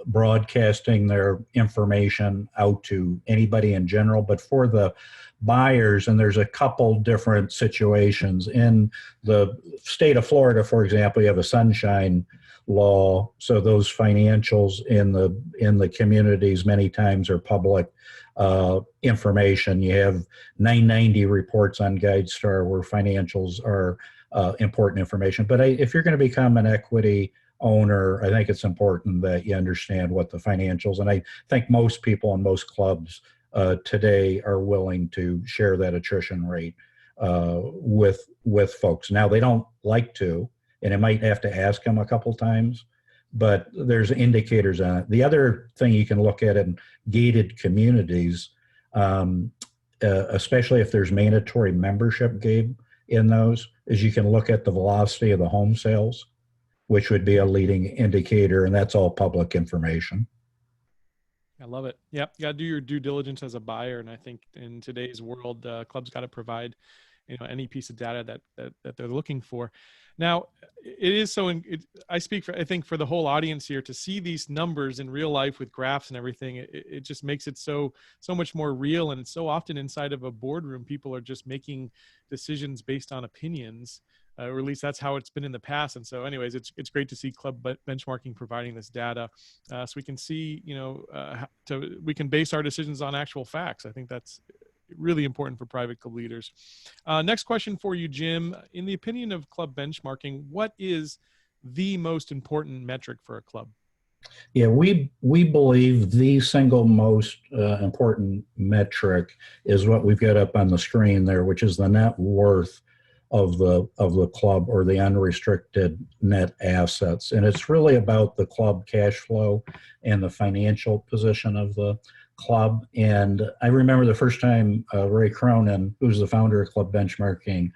broadcasting their information out to anybody in general. But for the buyers, and there's a couple different situations. In the state of Florida, for example, you have a sunshine law. So those financials in the communities many times are public information. You have 990 reports on GuideStar where financials are important information. But if you're going to become an equity owner, I think it's important that you understand what the financials, and I think most people in most clubs today are willing to share that attrition rate with folks. Now, they don't like to, and it might have to ask them a couple times, but there's indicators on it. The other thing you can look at in gated communities, especially if there's mandatory membership, Gabe, in those, is you can look at the velocity of the home sales, which would be a leading indicator, and that's all public information. I love it. Yep, you got to do your due diligence as a buyer, and I think in today's world, clubs got to provide, any piece of data that they're looking for. Now, it is so. I speak for, I think, for the whole audience here, to see these numbers in real life with graphs and everything. It just makes it so much more real. And so often inside of a boardroom, people are just making decisions based on opinions, or at least that's how it's been in the past. And so, anyways, it's great to see Club Benchmarking providing this data, so we can see, we can base our decisions on actual facts. I think that's really important for private club leaders. Next question for you, Jim. In the opinion of Club Benchmarking, what is the most important metric for a club? Yeah, we believe the single most important metric is what we've got up on the screen there, which is the net worth of the club, or the unrestricted net assets. And it's really about the club cash flow and the financial position of the club. And I remember the first time Ray Cronin, who's the founder of Club Benchmarking,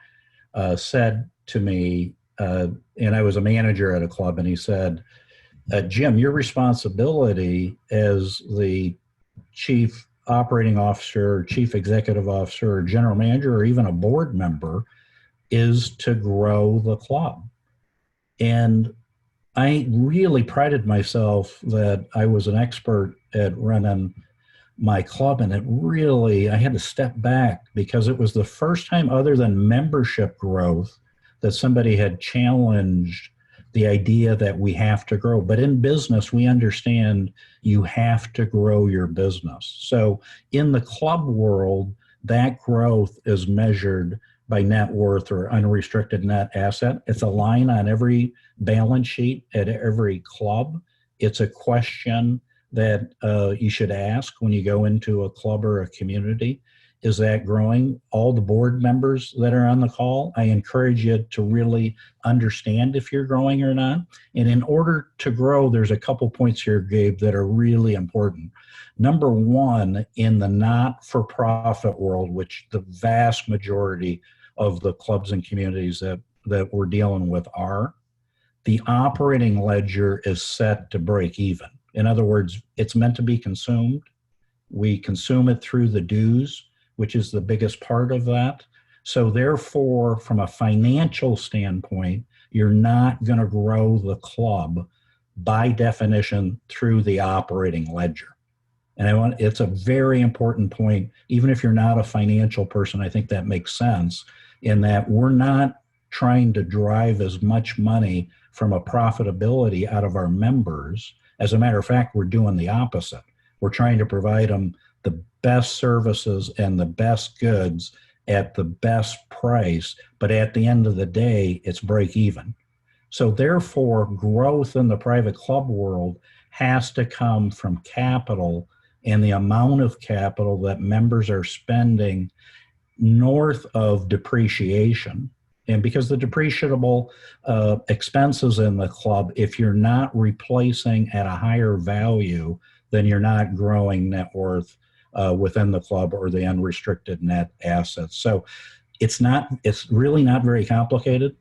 said to me, and I was a manager at a club, and he said, Jim, your responsibility as the chief operating officer, chief executive officer, or general manager, or even a board member is to grow the club. And I really prided myself that I was an expert at running my club, and I had to step back because it was the first time other than membership growth that somebody had challenged the idea that we have to grow. But in business, we understand you have to grow your business. So in the club world, that growth is measured by net worth or unrestricted net asset. It's a line on every balance sheet at every club. It's a question that you should ask when you go into a club or a community. Is that growing? All the board members that are on the call, I encourage you to really understand if you're growing or not. And in order to grow, there's a couple points here, Gabe, that are really important. Number one, in the not-for-profit world, which the vast majority of the clubs and communities that we're dealing with are, the operating ledger is set to break even. In other words, it's meant to be consumed. We consume it through the dues, which is the biggest part of that. So therefore, from a financial standpoint, you're not going to grow the club by definition through the operating ledger. And it's a very important point. Even if you're not a financial person, I think that makes sense in that we're not trying to drive as much money from a profitability out of our members. As a matter of fact, we're doing the opposite. We're trying to provide them the best services and the best goods at the best price, but at the end of the day, it's break even. So therefore, growth in the private club world has to come from capital and the amount of capital that members are spending north of depreciation. And because the depreciable expenses in the club, if you're not replacing at a higher value, then you're not growing net worth within the club or the unrestricted net assets. So it's really not very complicated.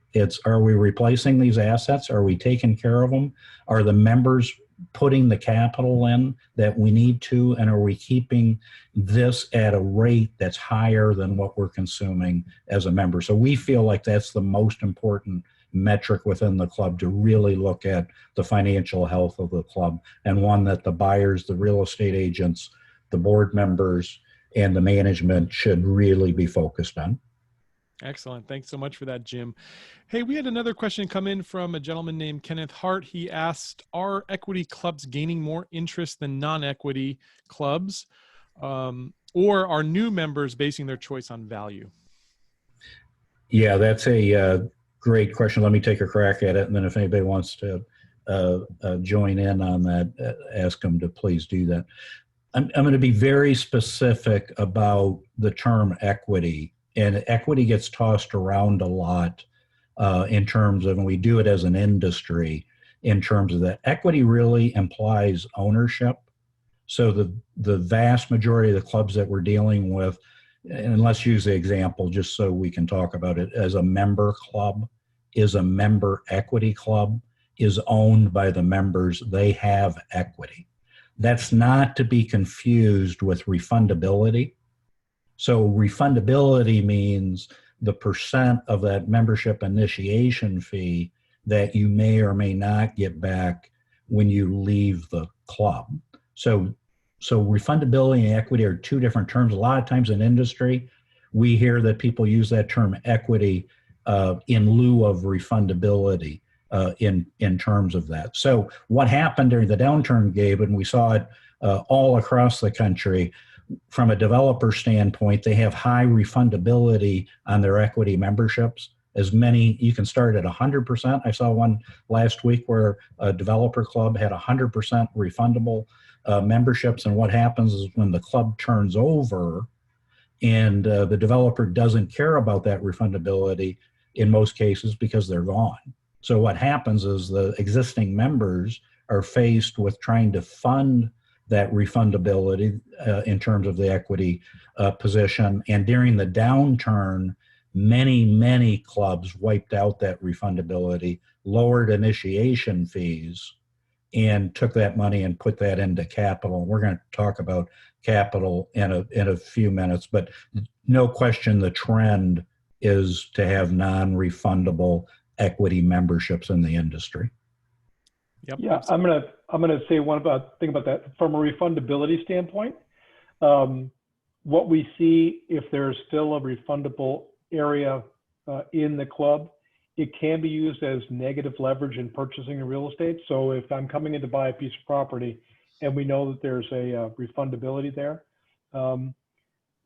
Are we replacing these assets? Are we taking care of them? Are the members putting the capital in that we need to? And are we keeping this at a rate that's higher than what we're consuming as a member? So we feel like that's the most important metric within the club to really look at the financial health of the club, and one that the buyers, the real estate agents, the board members, and the management should really be focused on. Excellent. Thanks so much for that, Jim. Hey, we had another question come in from a gentleman named Kenneth Hart. He asked, are equity clubs gaining more interest than non-equity clubs? Or are new members basing their choice on value? Yeah, that's a great question. Let me take a crack at it. And then if anybody wants to join in on that, ask them to please do that. I'm going to be very specific about the term equity. And equity gets tossed around a lot in terms of, and we do it as an industry, in terms of that. Equity really implies ownership. So the vast majority of the clubs that we're dealing with, and let's use the example just so we can talk about it, as a member club, is a member equity club, is owned by the members. They have equity. That's not to be confused with refundability. So refundability means the percent of that membership initiation fee that you may or may not get back when you leave the club. So refundability and equity are two different terms. A lot of times in industry, we hear that people use that term equity in lieu of refundability in terms of that. So what happened during the downturn, Gabe, and we saw it all across the country, from a developer standpoint, they have high refundability on their equity memberships. As many, you can start at 100%. I saw one last week where a developer club had 100% refundable memberships. And what happens is when the club turns over and the developer doesn't care about that refundability in most cases because they're gone. So what happens is the existing members are faced with trying to fund that refundability in terms of the equity position. And during the downturn, many clubs wiped out that refundability, lowered initiation fees, and took that money and put that into capital. We're going to talk about capital in a few minutes, but no question the trend is to have non-refundable equity memberships in the industry. Yep. Yeah, I'm gonna say thing about that from a refundability standpoint. What we see, if there's still a refundable area in the club, it can be used as negative leverage in purchasing a real estate. So if I'm coming in to buy a piece of property and we know that there's a refundability there,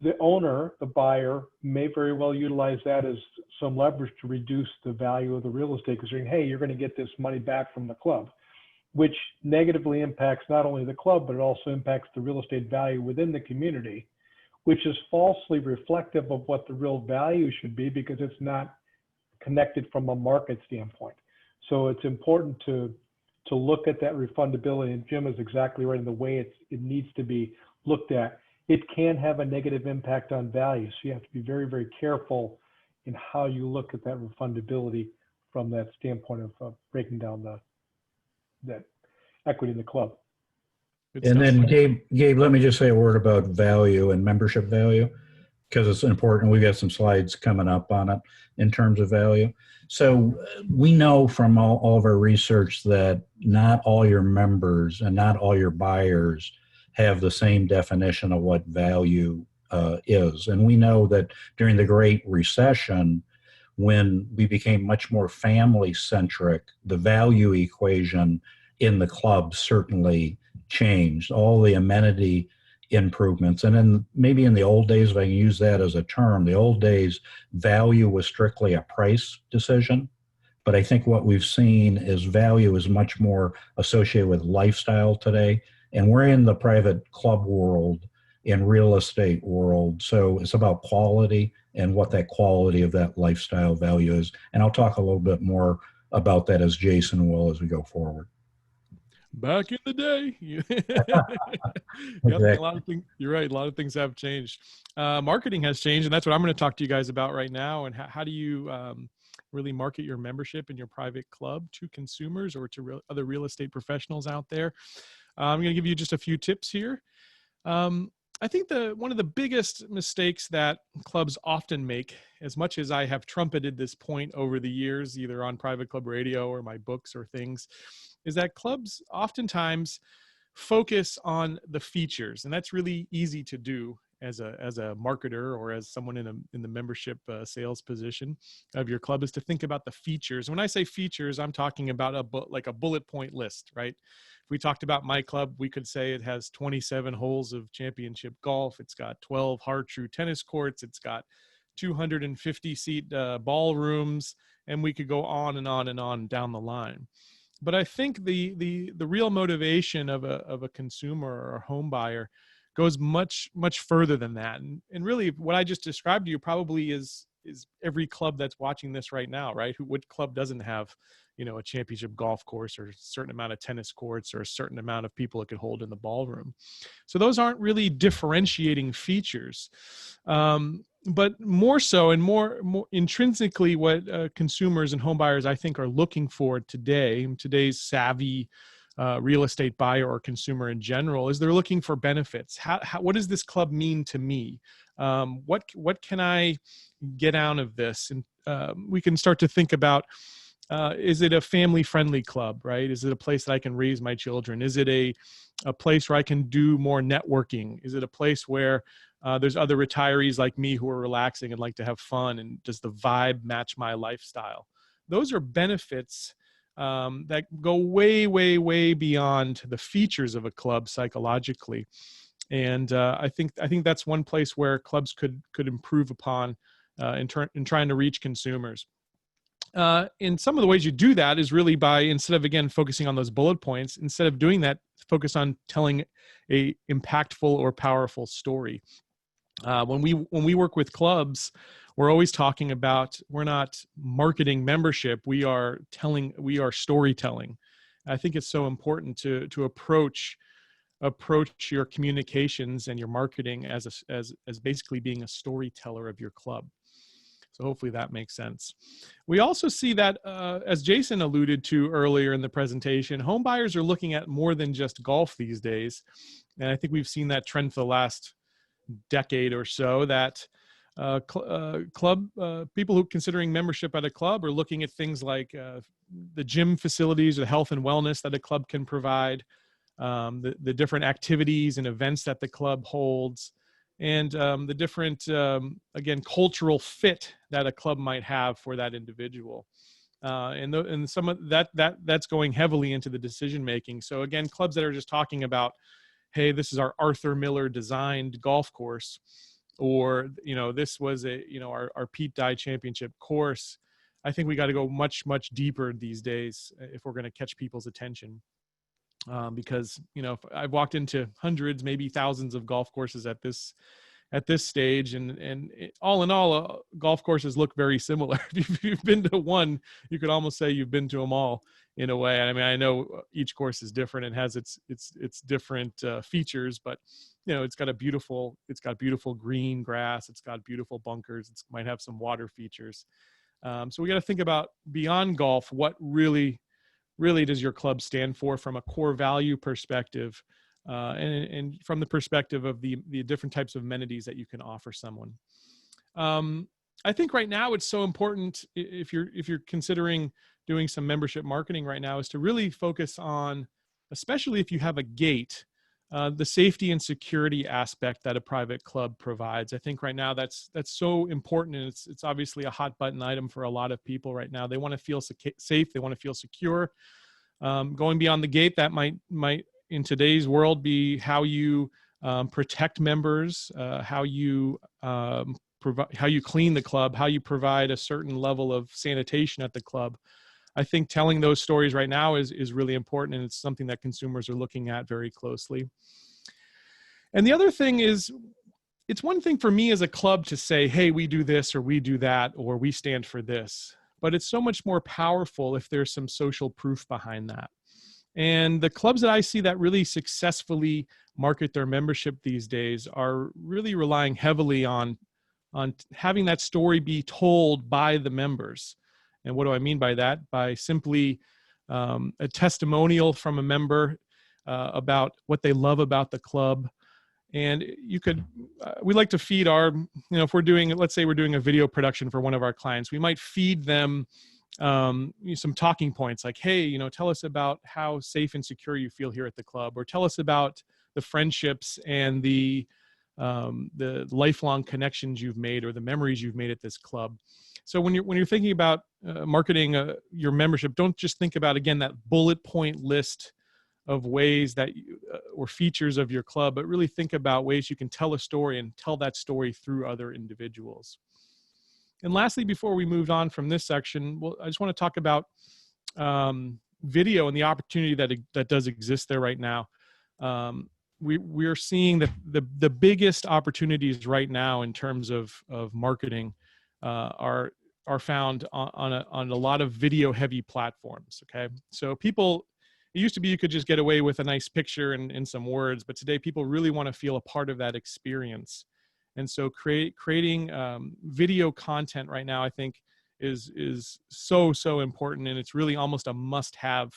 the owner, the buyer, may very well utilize that as some leverage to reduce the value of the real estate, because saying, hey, you're going to get this money back from the club, which negatively impacts not only the club, but it also impacts the real estate value within the community, which is falsely reflective of what the real value should be because it's not connected from a market standpoint. So it's important to look at that refundability, and Jim is exactly right in the way it needs to be looked at. It can have a negative impact on value. So you have to be very, very careful in how you look at that refundability from that standpoint of breaking down that equity in the club. And then Gabe, let me just say a word about value and membership value, because it's important. We've got some slides coming up on it in terms of value. So we know from all of our research that not all your members and not all your buyers have the same definition of what value is. And we know that during the Great Recession, when we became much more family-centric, the value equation in the club certainly changed. All the amenity improvements. And then maybe in the old days, if I can use that as a term, the old days, value was strictly a price decision. But I think what we've seen is value is much more associated with lifestyle today. And we're in the private club world, in real estate world. So it's about quality and what that quality of that lifestyle value is. And I'll talk a little bit more about that as Jason will as we go forward. Back in the day. Exactly. A lot of things, you're right. A lot of things have changed. Marketing has changed, and that's what I'm going to talk to you guys about right now. And how do you really market your membership in your private club to consumers or to other real estate professionals out there? I'm going to give you just a few tips here. I think one of the biggest mistakes that clubs often make, as much as I have trumpeted this point over the years, either on Private Club Radio or my books or things, is that clubs oftentimes focus on the features, and that's really easy to do as a marketer or as someone in the membership sales position of your club, is to think about the features. When I say features, I'm talking about like a bullet point list, right? If we talked about my club, we could say it has 27 holes of championship golf. It's got 12 hard true tennis courts. It's got 250 seat ballrooms, and we could go on and on and on down the line. But I think the real motivation of a consumer or a home buyer goes much further than that. And really, what I just described to you probably is every club that's watching this right now, right? What club doesn't have, a championship golf course or a certain amount of tennis courts or a certain amount of people it could hold in the ballroom? So those aren't really differentiating features. But more so and more intrinsically, what consumers and home buyers, I think, are looking for today's savvy real estate buyer or consumer in general, is they're looking for benefits. What does this club mean to me? What can I get out of this? And we can start to think about, is it a family-friendly club, right? Is it a place that I can raise my children? Is it a place where I can do more networking? Is it a place where there's other retirees like me who are relaxing and like to have fun? And does the vibe match my lifestyle? Those are benefits that go way, way, way beyond the features of a club psychologically. And I think that's one place where clubs could improve upon in trying to reach consumers. And some of the ways you do that is really by, instead of, again, focusing on those bullet points, instead of doing that, focus on telling a impactful or powerful story. When we work with clubs, we're always talking about, we're not marketing membership. We are storytelling. I think it's so important to approach your communications and your marketing as basically being a storyteller of your club. So hopefully that makes sense. We also see that, as Jason alluded to earlier in the presentation, home buyers are looking at more than just golf these days. And I think we've seen that trend for the last decade or so, that club people who are considering membership at a club are looking at things like the gym facilities, the health and wellness that a club can provide, the different activities and events that the club holds, and the different, again, cultural fit that a club might have for that individual. And some of that's going heavily into the decision making. So again, clubs that are just talking about, hey, this is our Arthur Miller designed golf course, or this was our Pete Dye Championship course. I think we got to go much deeper these days if we're going to catch people's attention. Because if I've walked into hundreds, maybe thousands of golf courses at this stage, and all in all, golf courses look very similar. If you've been to one, you could almost say you've been to them all in a way. I mean, I know each course is different and has its different features, but it's got beautiful green grass, it's got beautiful bunkers, it might have some water features. So we got to think about, beyond golf, what really does your club stand for from a core value perspective, and from the perspective of the different types of amenities that you can offer someone. I think right now it's so important, if you're considering doing some membership marketing right now, is to really focus on, especially if you have a gate, the safety and security aspect that a private club provides. I think right now that's so important, and it's obviously a hot button item for a lot of people right now. They want to feel safe, they want to feel secure. Going beyond the gate, that might in today's world be how you protect members, how you clean the club, how you provide a certain level of sanitation at the club. I think telling those stories right now is really important, and it's something that consumers are looking at very closely. And the other thing is, it's one thing for me as a club to say, hey, we do this, or we do that, or we stand for this, but it's so much more powerful if there's some social proof behind that. And the clubs that I see that really successfully market their membership these days are really relying heavily on having that story be told by the members. And what do I mean by that? By simply a testimonial from a member about what they love about the club. And we like to feed our, if let's say we're doing a video production for one of our clients, we might feed them some talking points like, hey, tell us about how safe and secure you feel here at the club, or tell us about the friendships and the lifelong connections you've made, or the memories you've made at this club. So when you're thinking about marketing your membership, don't just think about, again, that bullet point list of ways that or features of your club, but really think about ways you can tell a story and tell that story through other individuals. And lastly, before we move on from this section, I just want to talk about video and the opportunity that does exist there right now. We are seeing that the biggest opportunities right now in terms of marketing are found on a lot of video heavy platforms. Okay, so it used to be you could just get away with a nice picture and some words, but today people really want to feel a part of that experience. And so creating video content right now, I think, is so important, and it's really almost a must-have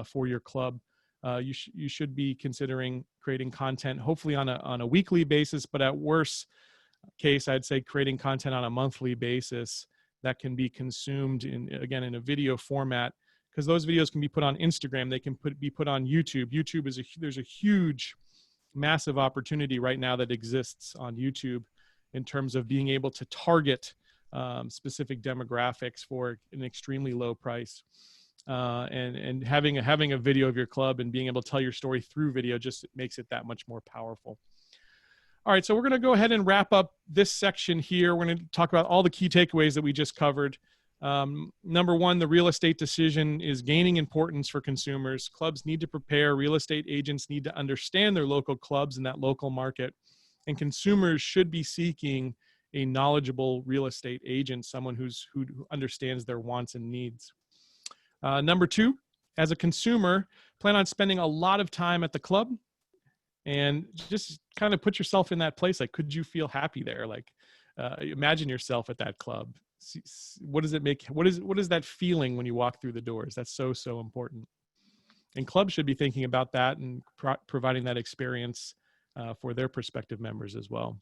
for your club. You should be considering creating content, hopefully on a weekly basis, but at worst case, I'd say creating content on a monthly basis that can be consumed in a video format, because those videos can be put on Instagram, they can be put on YouTube. There's a huge, massive opportunity right now that exists on YouTube in terms of being able to target specific demographics for an extremely low price. And having a video of your club and being able to tell your story through video just makes it that much more powerful. All right, so we're going to go ahead and wrap up this section here. We're going to talk about all the key takeaways that we just covered. Number one, the real estate decision is gaining importance for consumers. Clubs need to prepare. Real estate agents need to understand their local clubs and that local market. And consumers should be seeking a knowledgeable real estate agent, someone who understands their wants and needs. Number two, as a consumer, plan on spending a lot of time at the club, and just kind of put yourself in that place. Like, could you feel happy there? Like, imagine yourself at that club. what does it make? What is that feeling when you walk through the doors? That's so important. And clubs should be thinking about that and providing that experience for their prospective members as well.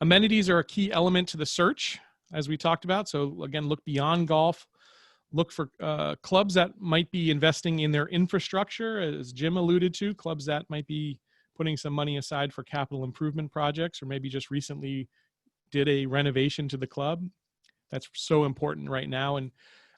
Amenities are a key element to the search, as we talked about. So again, look beyond golf. Look for clubs that might be investing in their infrastructure, as Jim alluded to, clubs that might be putting some money aside for capital improvement projects, or maybe just recently did a renovation to the club. That's so important right now. And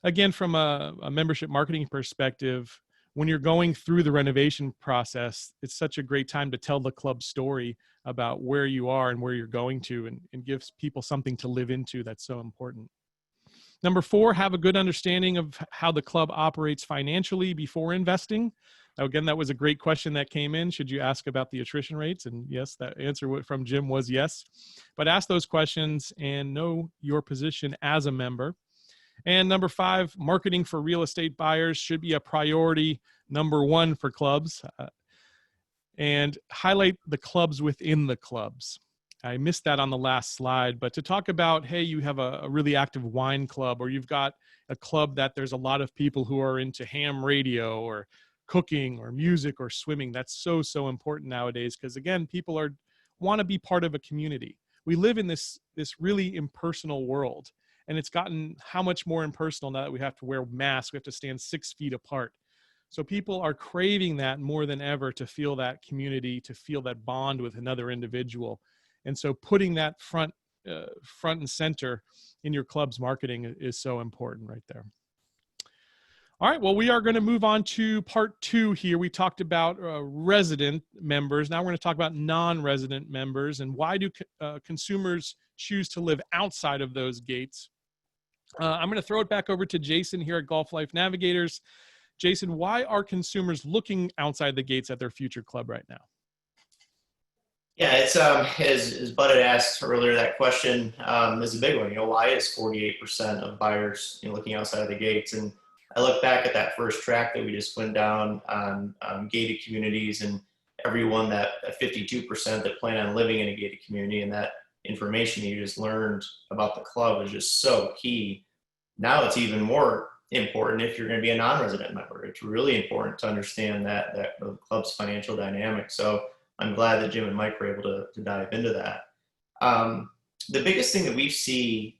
again, from a membership marketing perspective, when you're going through the renovation process, it's such a great time to tell the club story about where you are and where you're going to, and gives people something to live into. That's so important. Number 4, have a good understanding of how the club operates financially before investing. Now, again, that was a great question that came in. Should you ask about the attrition rates? And yes, that answer from Jim was yes. But ask those questions and know your position as a member. And number 5, marketing for real estate buyers should be a priority number 1 for clubs. And highlight the clubs within the clubs. I missed that on the last slide, but to talk about, hey, you have a really active wine club, or you've got a club that there's a lot of people who are into ham radio or cooking or music or swimming. That's so important nowadays, because again, people want to be part of a community. We live in this really impersonal world, and it's gotten how much more impersonal now that we have to wear masks. We have to stand 6 feet apart. So people are craving that more than ever, to feel that community, to feel that bond with another individual. And so putting that front and center in your club's marketing is so important right there. All right, well, we are going to move on to part 2 here. We talked about resident members. Now we're going to talk about non-resident members, and why do consumers choose to live outside of those gates. I'm going to throw it back over to Jason here at Golf Life Navigators. Jason, why are consumers looking outside the gates at their future club right now? Yeah, it's as Bud had asked earlier, that question is a big one. Why is 48% of buyers looking outside of the gates? And I look back at that first track that we just went down on gated communities, and everyone that 52% that plan on living in a gated community, and that information you just learned about the club is just so key. Now it's even more important if you're going to be a non-resident member. It's really important to understand that the club's financial dynamic. So I'm glad that Jim and Mike were able to dive into that. The biggest thing that we see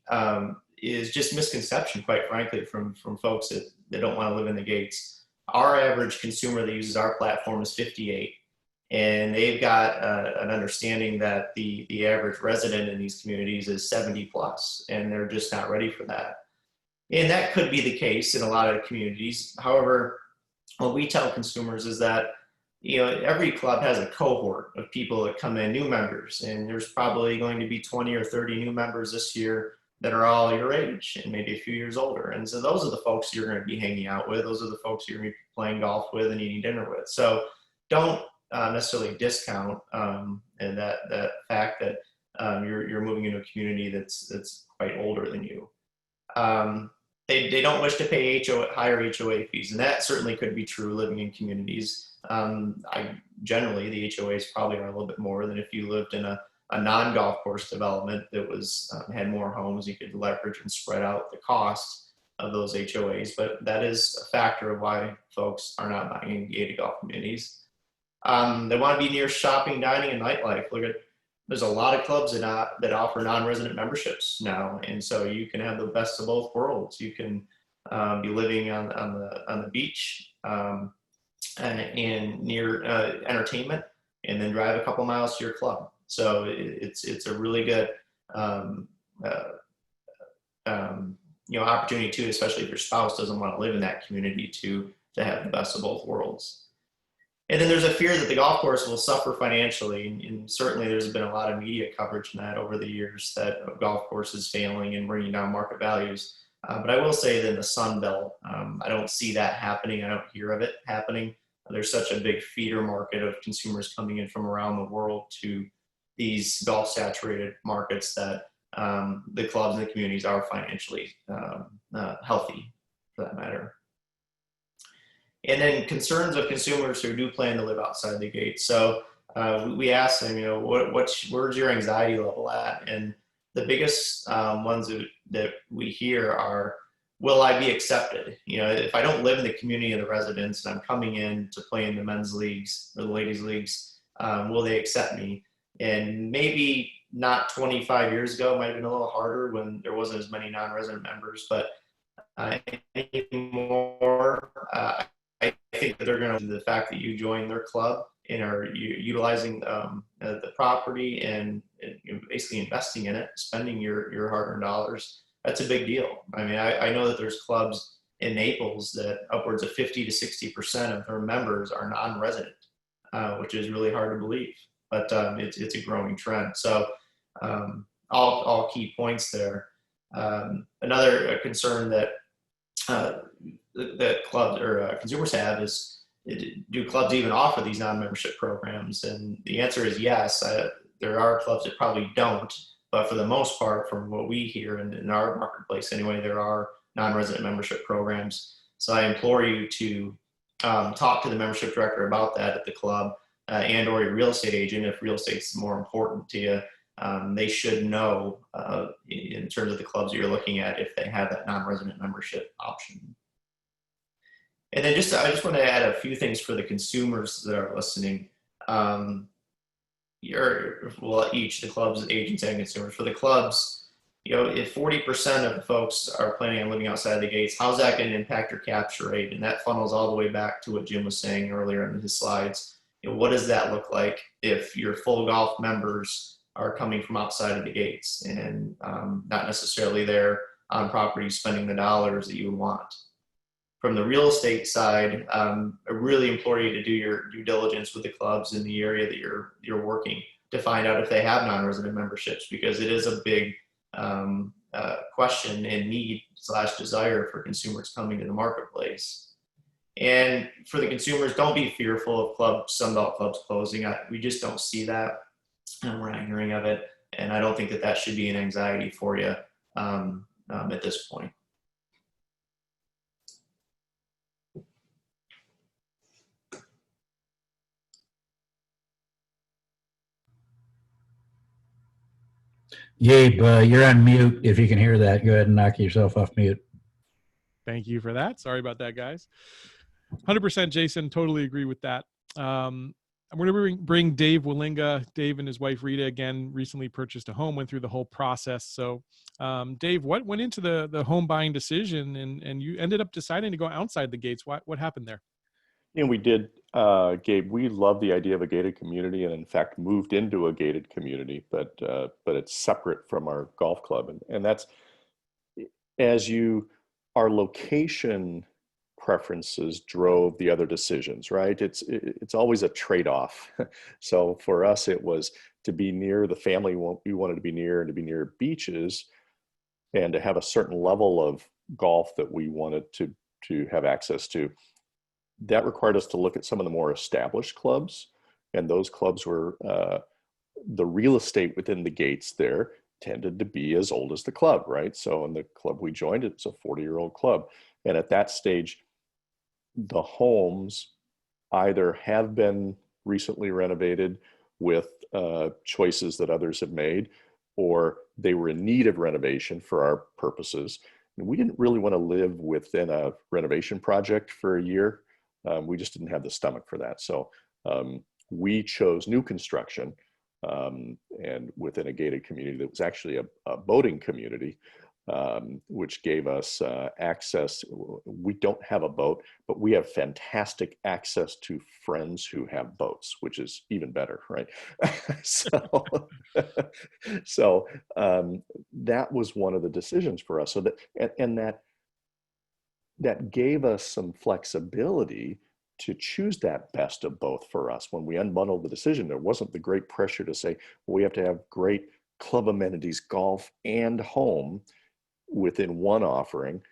is just misconception, quite frankly, from folks that don't want to live in the gates. Our average consumer that uses our platform is 58, and they've got an understanding that the average resident in these communities is 70 plus, and they're just not ready for that. And that could be the case in a lot of communities. However, what we tell consumers is that every club has a cohort of people that come in, new members, and there's probably going to be 20 or 30 new members this year that are all your age and maybe a few years older. And so those are the folks you're going to be hanging out with. Those are the folks you're going to be playing golf with and eating dinner with. So don't necessarily discount and that fact that you're moving into a community that's quite older than you. They don't wish to pay higher HOA fees, and that certainly could be true living in communities. Generally, the HOAs probably are a little bit more than if you lived in a non-golf course development that had more homes. You could leverage and spread out the cost of those HOAs, but that is a factor of why folks are not buying gated golf communities. They want to be near shopping, dining, and nightlife. There's a lot of clubs that offer non-resident memberships now, and so you can have the best of both worlds. You can be living on the beach and near entertainment, and then drive a couple miles to your club. So it's a really good opportunity too, especially if your spouse doesn't want to live in that community, to have the best of both worlds. And then there's a fear that the golf course will suffer financially, and certainly there's been a lot of media coverage on that over the years, that golf courses failing and bringing down market values. But I will say that in the Sun Belt, I don't see that happening. I don't hear of it happening. There's such a big feeder market of consumers coming in from around the world to these golf saturated markets that the clubs and the communities are financially healthy, for that matter. And then concerns of consumers who do plan to live outside the gates. So we asked them, where's your anxiety level at? And the biggest ones that we hear are, will I be accepted? You know, if I don't live in the community of the residents and I'm coming in to play in the men's leagues or the ladies leagues, will they accept me? And maybe not 25 years ago, it might have been a little harder when there wasn't as many non-resident members, but anymore, I think that they're going to, the fact that you join their club and are utilizing the property and basically investing in it, spending your hard-earned dollars, that's a big deal. I mean, I know that there's clubs in Naples that upwards of 50 to 60% of their members are non-resident, which is really hard to believe, but it's a growing trend. So all key points there. Another concern that that clubs or consumers have is, do clubs even offer these non-membership programs? And the answer is yes. There are clubs that probably don't, but for the most part, from what we hear in our marketplace anyway, there are non-resident membership programs. So I implore you to talk to the membership director about that at the club, and or your real estate agent if real estate's more important to you. They should know in terms of the clubs that you're looking at if they have that non-resident membership option. And then I just want to add a few things for the consumers that are listening. Each, the clubs, agents, and consumers. For the clubs, you know, if 40% of the folks are planning on living outside the gates, how's that going to impact your capture rate? And that funnels all the way back to what Jim was saying earlier in his slides. You know, what does that look like if your full golf members are coming from outside of the gates and not necessarily there on property spending the dollars that you would want? From the real estate side, I really implore you to do your due diligence with the clubs in the area that you're working to find out if they have non-resident memberships, because it is a big question and need / desire for consumers coming to the marketplace. And for the consumers, don't be fearful of Sunbelt clubs closing. We just don't see that, and we're not hearing of it. And I don't think that should be an anxiety for you at this point. Gabe, you're on mute. If you can hear that, go ahead and knock yourself off mute. Thank you for that. Sorry about that, guys. 100% Jason, totally agree with that. I'm going to bring Dave Wallinga. Dave and his wife Rita, again, recently purchased a home, went through the whole process. So Dave, what went into the home buying decision, and you ended up deciding to go outside the gates? What happened there? You know, we did, Gabe, we love the idea of a gated community, and in fact moved into a gated community, but it's separate from our golf club. And that's, our location preferences drove the other decisions, right? It's always a trade-off. So for us, it was to be near the family we wanted to be near, and to be near beaches, and to have a certain level of golf that we wanted to have access to. That required us to look at some of the more established clubs, and those clubs were the real estate within the gates there tended to be as old as the club, right? So in the club we joined, it's a 40-year-old club, and at that stage, the homes either have been recently renovated with choices that others have made, or they were in need of renovation for our purposes. And we didn't really want to live within a renovation project for a year. We just didn't have the stomach for that. So we chose new construction, and within a gated community that was actually a boating community, which gave us access. We don't have a boat, but we have fantastic access to friends who have boats, which is even better, right? So that was one of the decisions for us. So that gave us some flexibility to choose that best of both for us. When we unbundled the decision, there wasn't the great pressure to say, well, we have to have great club amenities, golf and home within one offering.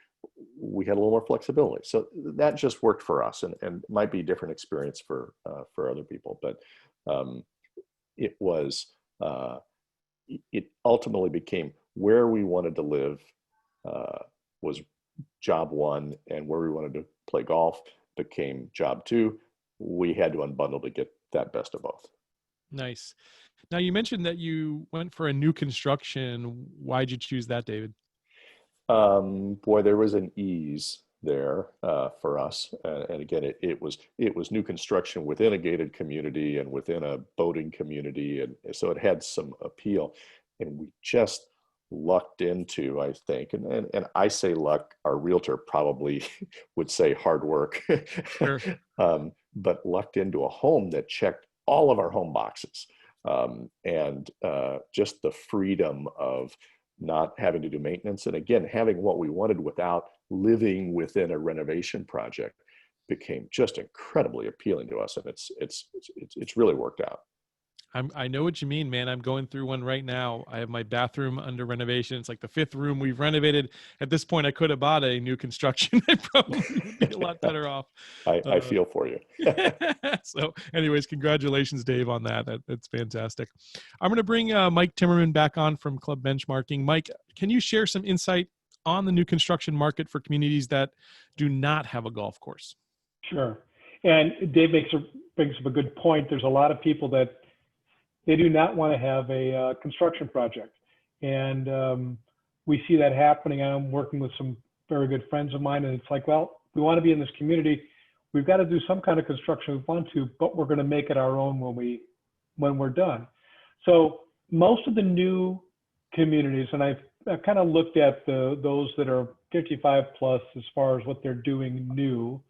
We had a little more flexibility. So that just worked for us, and might be a different experience for other people. But it ultimately became where we wanted to live was job one, and where we wanted to play golf became job two. We had to unbundle to get that best of both. Nice. Now you mentioned that you went for a new construction. Why'd you choose that, David? Boy, there was an ease there for us, and again, it was new construction within a gated community and within a boating community, and so it had some appeal, and we just lucked into, I think, and I say luck. Our realtor probably would say hard work, Sure. but lucked into a home that checked all of our home boxes, and just the freedom of not having to do maintenance, and again, having what we wanted without living within a renovation project became just incredibly appealing to us, and it's really worked out. I know what you mean, man. I'm going through one right now. I have my bathroom under renovation. It's like the 5th room we've renovated. At this point, I could have bought a new construction. I probably would be a lot better off. I feel for you. So anyways, congratulations, Dave, on that. That's fantastic. I'm going to bring Mike Timmerman back on from Club Benchmarking. Mike, can you share some insight on the new construction market for communities that do not have a golf course? Sure. And Dave brings up a good point. There's a lot of people that they do not want to have a construction project. And we see that happening. I'm working with some very good friends of mine, and it's like, well, we want to be in this community. We've got to do some kind of construction we want to, but we're going to make it our own when we're done. So most of the new communities, and I've kind of looked at those that are 55 plus as far as what they're doing new.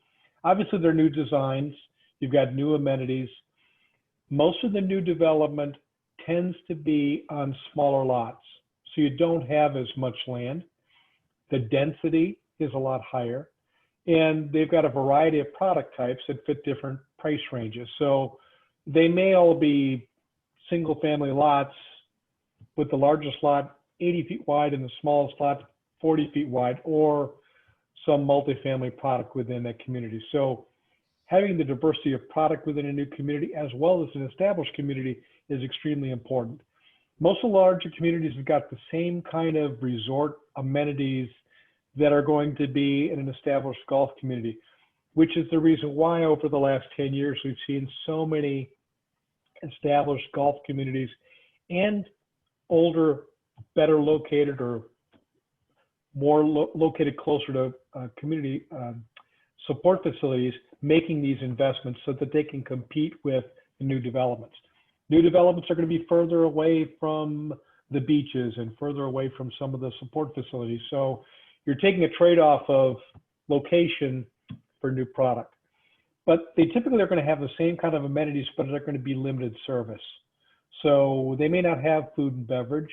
Obviously, they're new designs. You've got new amenities. Most of the new development tends to be on smaller lots, so you don't have as much land. The density is a lot higher, and they've got a variety of product types that fit different price ranges. So they may all be single-family lots with the largest lot 80 feet wide and the smallest lot 40 feet wide, or some multifamily product within that community. So having the diversity of product within a new community as well as an established community is extremely important. Most of the larger communities have got the same kind of resort amenities that are going to be in an established golf community, which is the reason why over the last 10 years we've seen so many established golf communities and older, better located or more located closer to community support facilities making these investments so that they can compete with the new developments. New developments are going to be further away from the beaches and further away from some of the support facilities. So you're taking a trade-off of location for new product. But they typically are going to have the same kind of amenities, but they're going to be limited service. So they may not have food and beverage.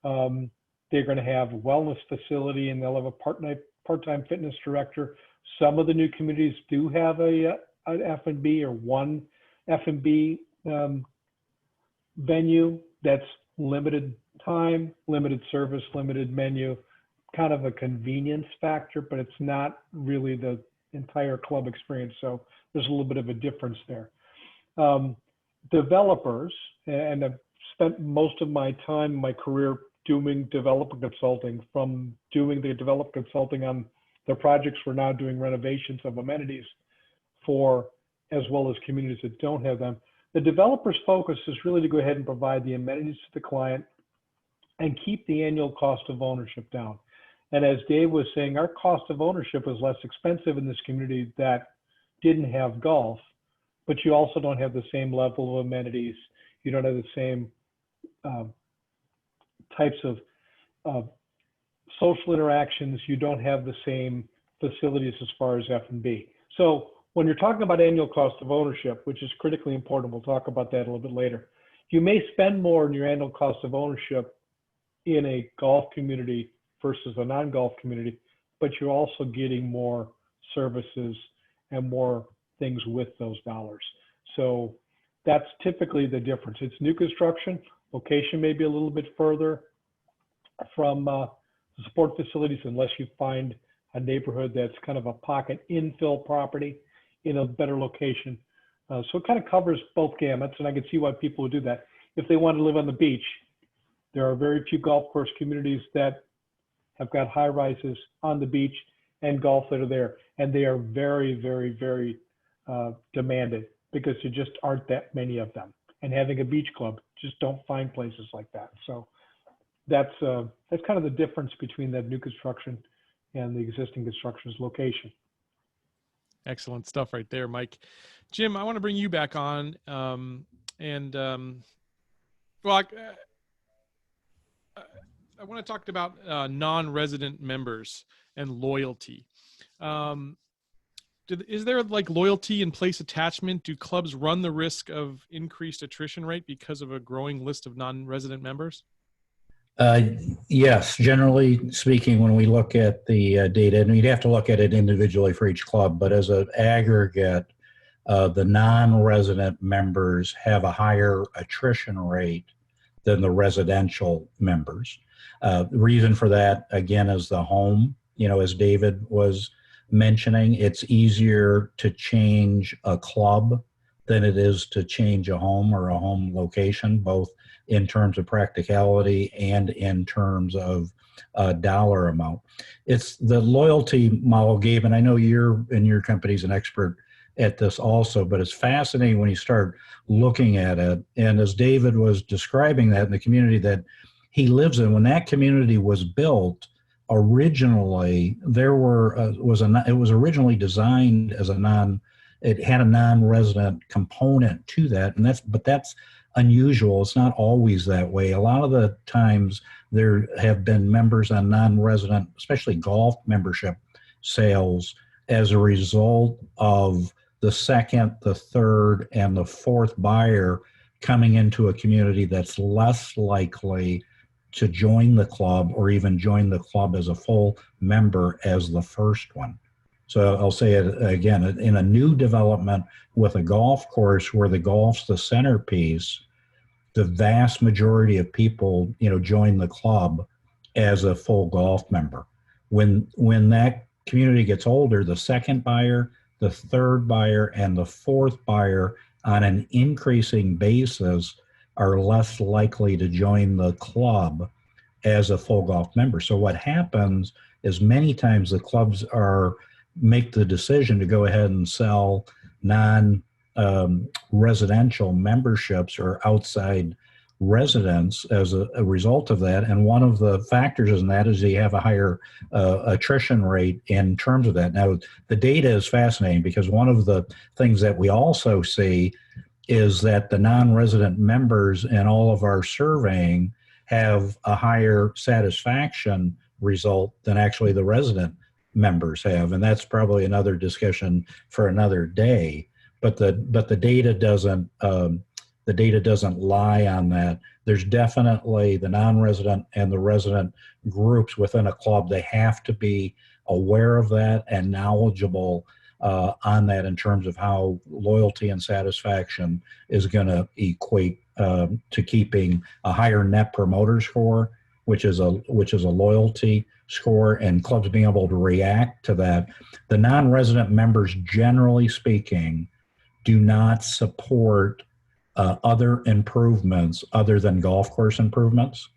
They're going to have a wellness facility, and they'll have a part-time fitness director. Some of the new communities do have an F&B or one F&B venue that's limited time, limited service, limited menu, kind of a convenience factor, but it's not really the entire club experience. So there's a little bit of a difference there. Developers, and I've spent most of my time in my career doing developer consulting, from doing the developer consulting on the projects we're now doing renovations of amenities for, as well as communities that don't have them. The developer's focus is really to go ahead and provide the amenities to the client and keep the annual cost of ownership down. And as Dave was saying, our cost of ownership is less expensive in this community that didn't have golf, but you also don't have the same level of amenities. You don't have the same types of social interactions. You don't have the same facilities as far as F&B. So when you're talking about annual cost of ownership, which is critically important, we'll talk about that a little bit later, you may spend more in your annual cost of ownership in a golf community versus a non-golf community, but you're also getting more services and more things with those dollars. So that's typically the difference. It's new construction, location may be a little bit further from support facilities unless you find a neighborhood that's kind of a pocket infill property in a better location. So it kind of covers both gamuts, and I can see why people would do that. If they want to live on the beach, there are very few golf course communities that have got high rises on the beach and golf that are there, and they are very, very, very demanded because there just aren't that many of them. and having a beach club. Just don't find places like that. So that's kind of the difference between that new construction and the existing construction's location. Excellent stuff right there, Mike. Jim, I want to bring you back on. Well, I want to talk about non-resident members and loyalty. Is there like loyalty and place attachment? Do clubs run the risk of increased attrition rate because of a growing list of non-resident members? Yes, generally speaking, when we look at the data, and you'd have to look at it individually for each club, but as an aggregate, the non-resident members have a higher attrition rate than the residential members. The reason for that, again, is the home. As David was mentioning, it's easier to change a club than it is to change a home or a home location, both in terms of practicality and in terms of dollar amount. It's the loyalty model, Gabe, and I know you're in your company's an expert at this also, but it's fascinating when you start looking at it. And as David was describing that in the community that he lives in, when that community was built, originally there it was originally designed as it had a non-resident component to that, and that's unusual. It's not always that way. A lot of the times there have been members on non-resident, especially golf membership sales, as a result of the second, the third, and the fourth buyer coming into a community that's less likely to join the club or even join the club as a full member as the first one. So I'll say it again, in a new development with a golf course where the golf's the centerpiece, the vast majority of people, join the club as a full golf member. When that community gets older, the second buyer, the third buyer, and the fourth buyer on an increasing basis are less likely to join the club as a full golf member. So what happens is many times the clubs make the decision to go ahead and sell non-residential memberships or outside residents as a result of that. And one of the factors in that is you have a higher attrition rate in terms of that. Now, the data is fascinating because one of the things that we also see is that the non-resident members in all of our surveying have a higher satisfaction result than actually the resident members have, and that's probably another discussion for another day. But the data doesn't lie on that. There's definitely the non-resident and the resident groups within a club. They have to be aware of that and knowledgeable on that in terms of how loyalty and satisfaction is going to equate to keeping a higher net promoter score, which is a loyalty score, and clubs being able to react to that. The non-resident members, generally speaking, do not support other improvements other than golf course improvements.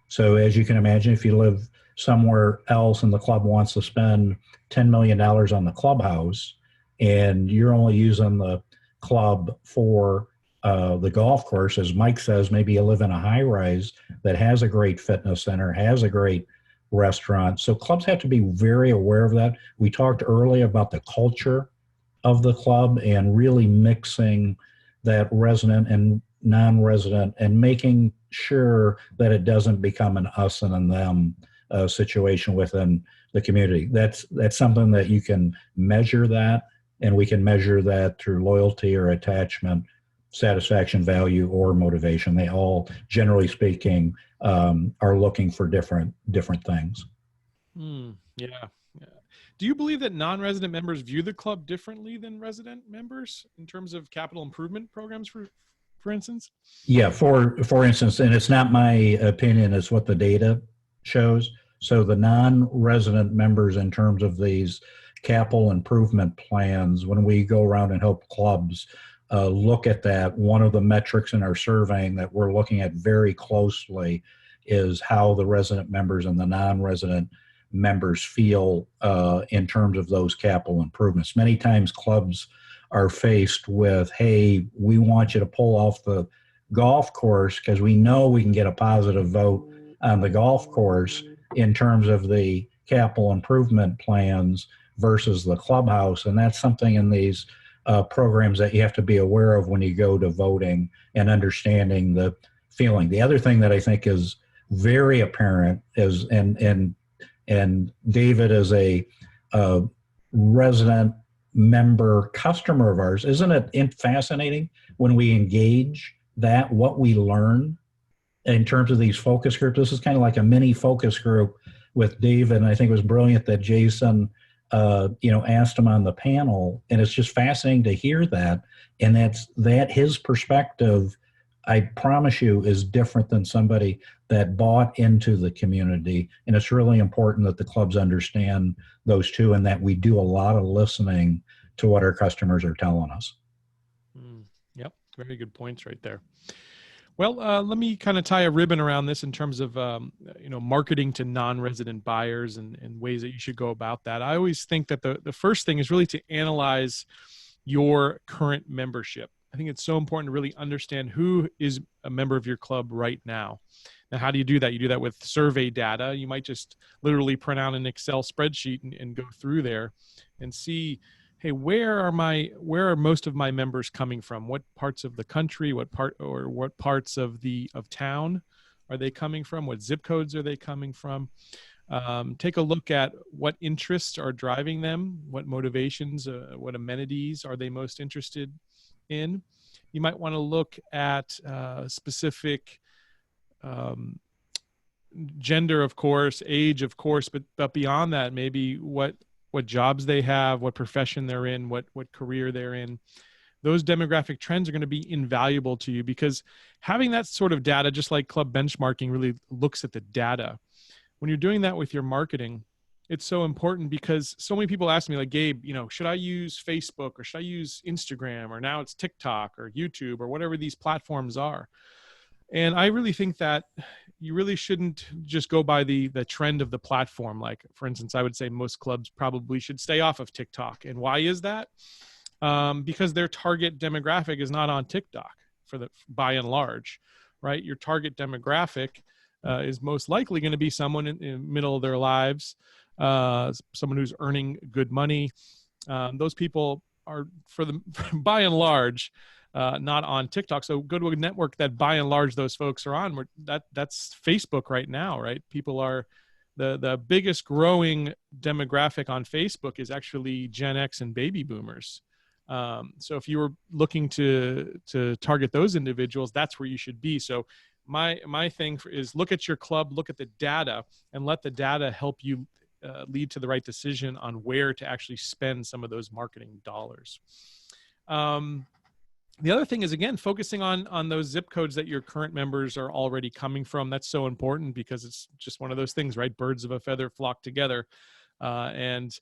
So as you can imagine, if you live somewhere else and the club wants to spend $10 million on the clubhouse and you're only using the club for the golf course, as Mike says, maybe you live in a high rise that has a great fitness center, has a great restaurant. So clubs have to be very aware of that. We talked earlier about the culture of the club and really mixing that resident and non-resident and making sure that it doesn't become an us and an them situation within the community. That's something that you can measure that, and we can measure that through loyalty or attachment, satisfaction, value, or motivation. They all, generally speaking, are looking for different things. Yeah. Do you believe that non-resident members view the club differently than resident members in terms of capital improvement programs, for instance? Yeah, for instance, and it's not my opinion, it's what the data shows. So the non-resident members in terms of these capital improvement plans, when we go around and help clubs look at that, one of the metrics in our surveying that we're looking at very closely is how the resident members and the non-resident members feel in terms of those capital improvements. Many times clubs are faced with, hey, we want you to pull off the golf course because we know we can get a positive vote on the golf course in terms of the capital improvement plans versus the clubhouse. And that's something in these programs that you have to be aware of when you go to voting and understanding the feeling. The other thing that I think is very apparent is, and David is a resident member customer of ours, isn't it fascinating when we engage that, what we learn in terms of these focus groups? This is kind of like a mini focus group with David, and I think it was brilliant that Jason asked him on the panel, and it's just fascinating to hear that. And that his perspective, I promise you, is different than somebody that bought into the community. And it's really important that the clubs understand those two, and that we do a lot of listening to what our customers are telling us. Yep, very good points right there. Well, let me kind of tie a ribbon around this in terms of, marketing to non-resident buyers and ways that you should go about that. I always think that the first thing is really to analyze your current membership. I think it's so important to really understand who is a member of your club right now. Now, how do you do that? You do that with survey data. You might just literally print out an Excel spreadsheet and go through there and see, hey, where are most of my members coming from? What parts of the country, what parts of town are they coming from? What zip codes are they coming from? Take a look at what interests are driving them, what motivations, what amenities are they most interested in. You might want to look at specific gender, of course, age, of course, but beyond that, maybe what jobs they have, what profession they're in, what career they're in. Those demographic trends are going to be invaluable to you, because having that sort of data, just like club benchmarking really looks at the data. When you're doing that with your marketing, it's so important, because so many people ask me, like, Gabe, should I use Facebook, or should I use Instagram, or now it's TikTok or YouTube or whatever these platforms are? And I really think that you really shouldn't just go by the trend of the platform. Like, for instance, I would say most clubs probably should stay off of TikTok. And why is that? Because their target demographic is not on TikTok by and large, right? Your target demographic is most likely going to be someone in the middle of their lives, someone who's earning good money. Those people are, by and large, not on TikTok. So go to a network that by and large those folks are on. That's Facebook right now, right? People are the biggest growing demographic on Facebook is actually Gen X and baby boomers. So if you were looking to target those individuals, that's where you should be. So my thing is, look at your club, look at the data, and let the data help you lead to the right decision on where to actually spend some of those marketing dollars. The other thing is, again, focusing on those zip codes that your current members are already coming from. That's so important, because it's just one of those things, right? Birds of a feather flock together. And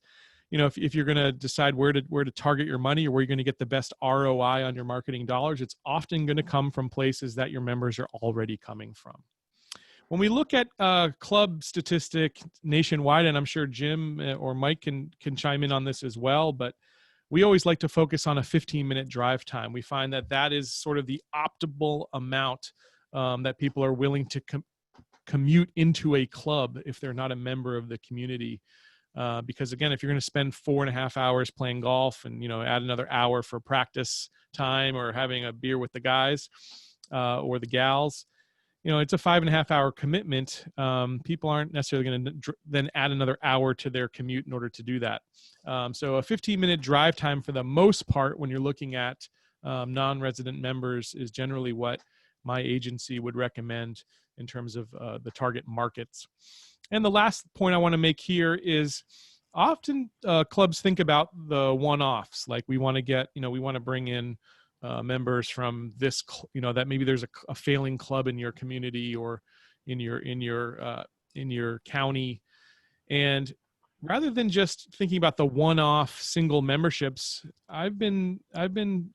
if you're going to decide where to target your money, or where you're going to get the best ROI on your marketing dollars, it's often going to come from places that your members are already coming from. When we look at club statistic nationwide, and I'm sure Jim or Mike can chime in on this as well, but we always like to focus on a 15-minute drive time. We find that is sort of the optimal amount that people are willing to commute into a club if they're not a member of the community. Because again, if you're going to spend 4.5 hours playing golf and, add another hour for practice time or having a beer with the guys or the gals, it's a 5.5 hour commitment. People aren't necessarily going to then add another hour to their commute in order to do that. So a 15-minute drive time, for the most part, when you're looking at non-resident members, is generally what my agency would recommend in terms of the target markets. And the last point I want to make here is, often clubs think about the one-offs. Like, we want to bring in members from this, that maybe there's a failing club in your community or in your county. And rather than just thinking about the one-off single memberships, I've been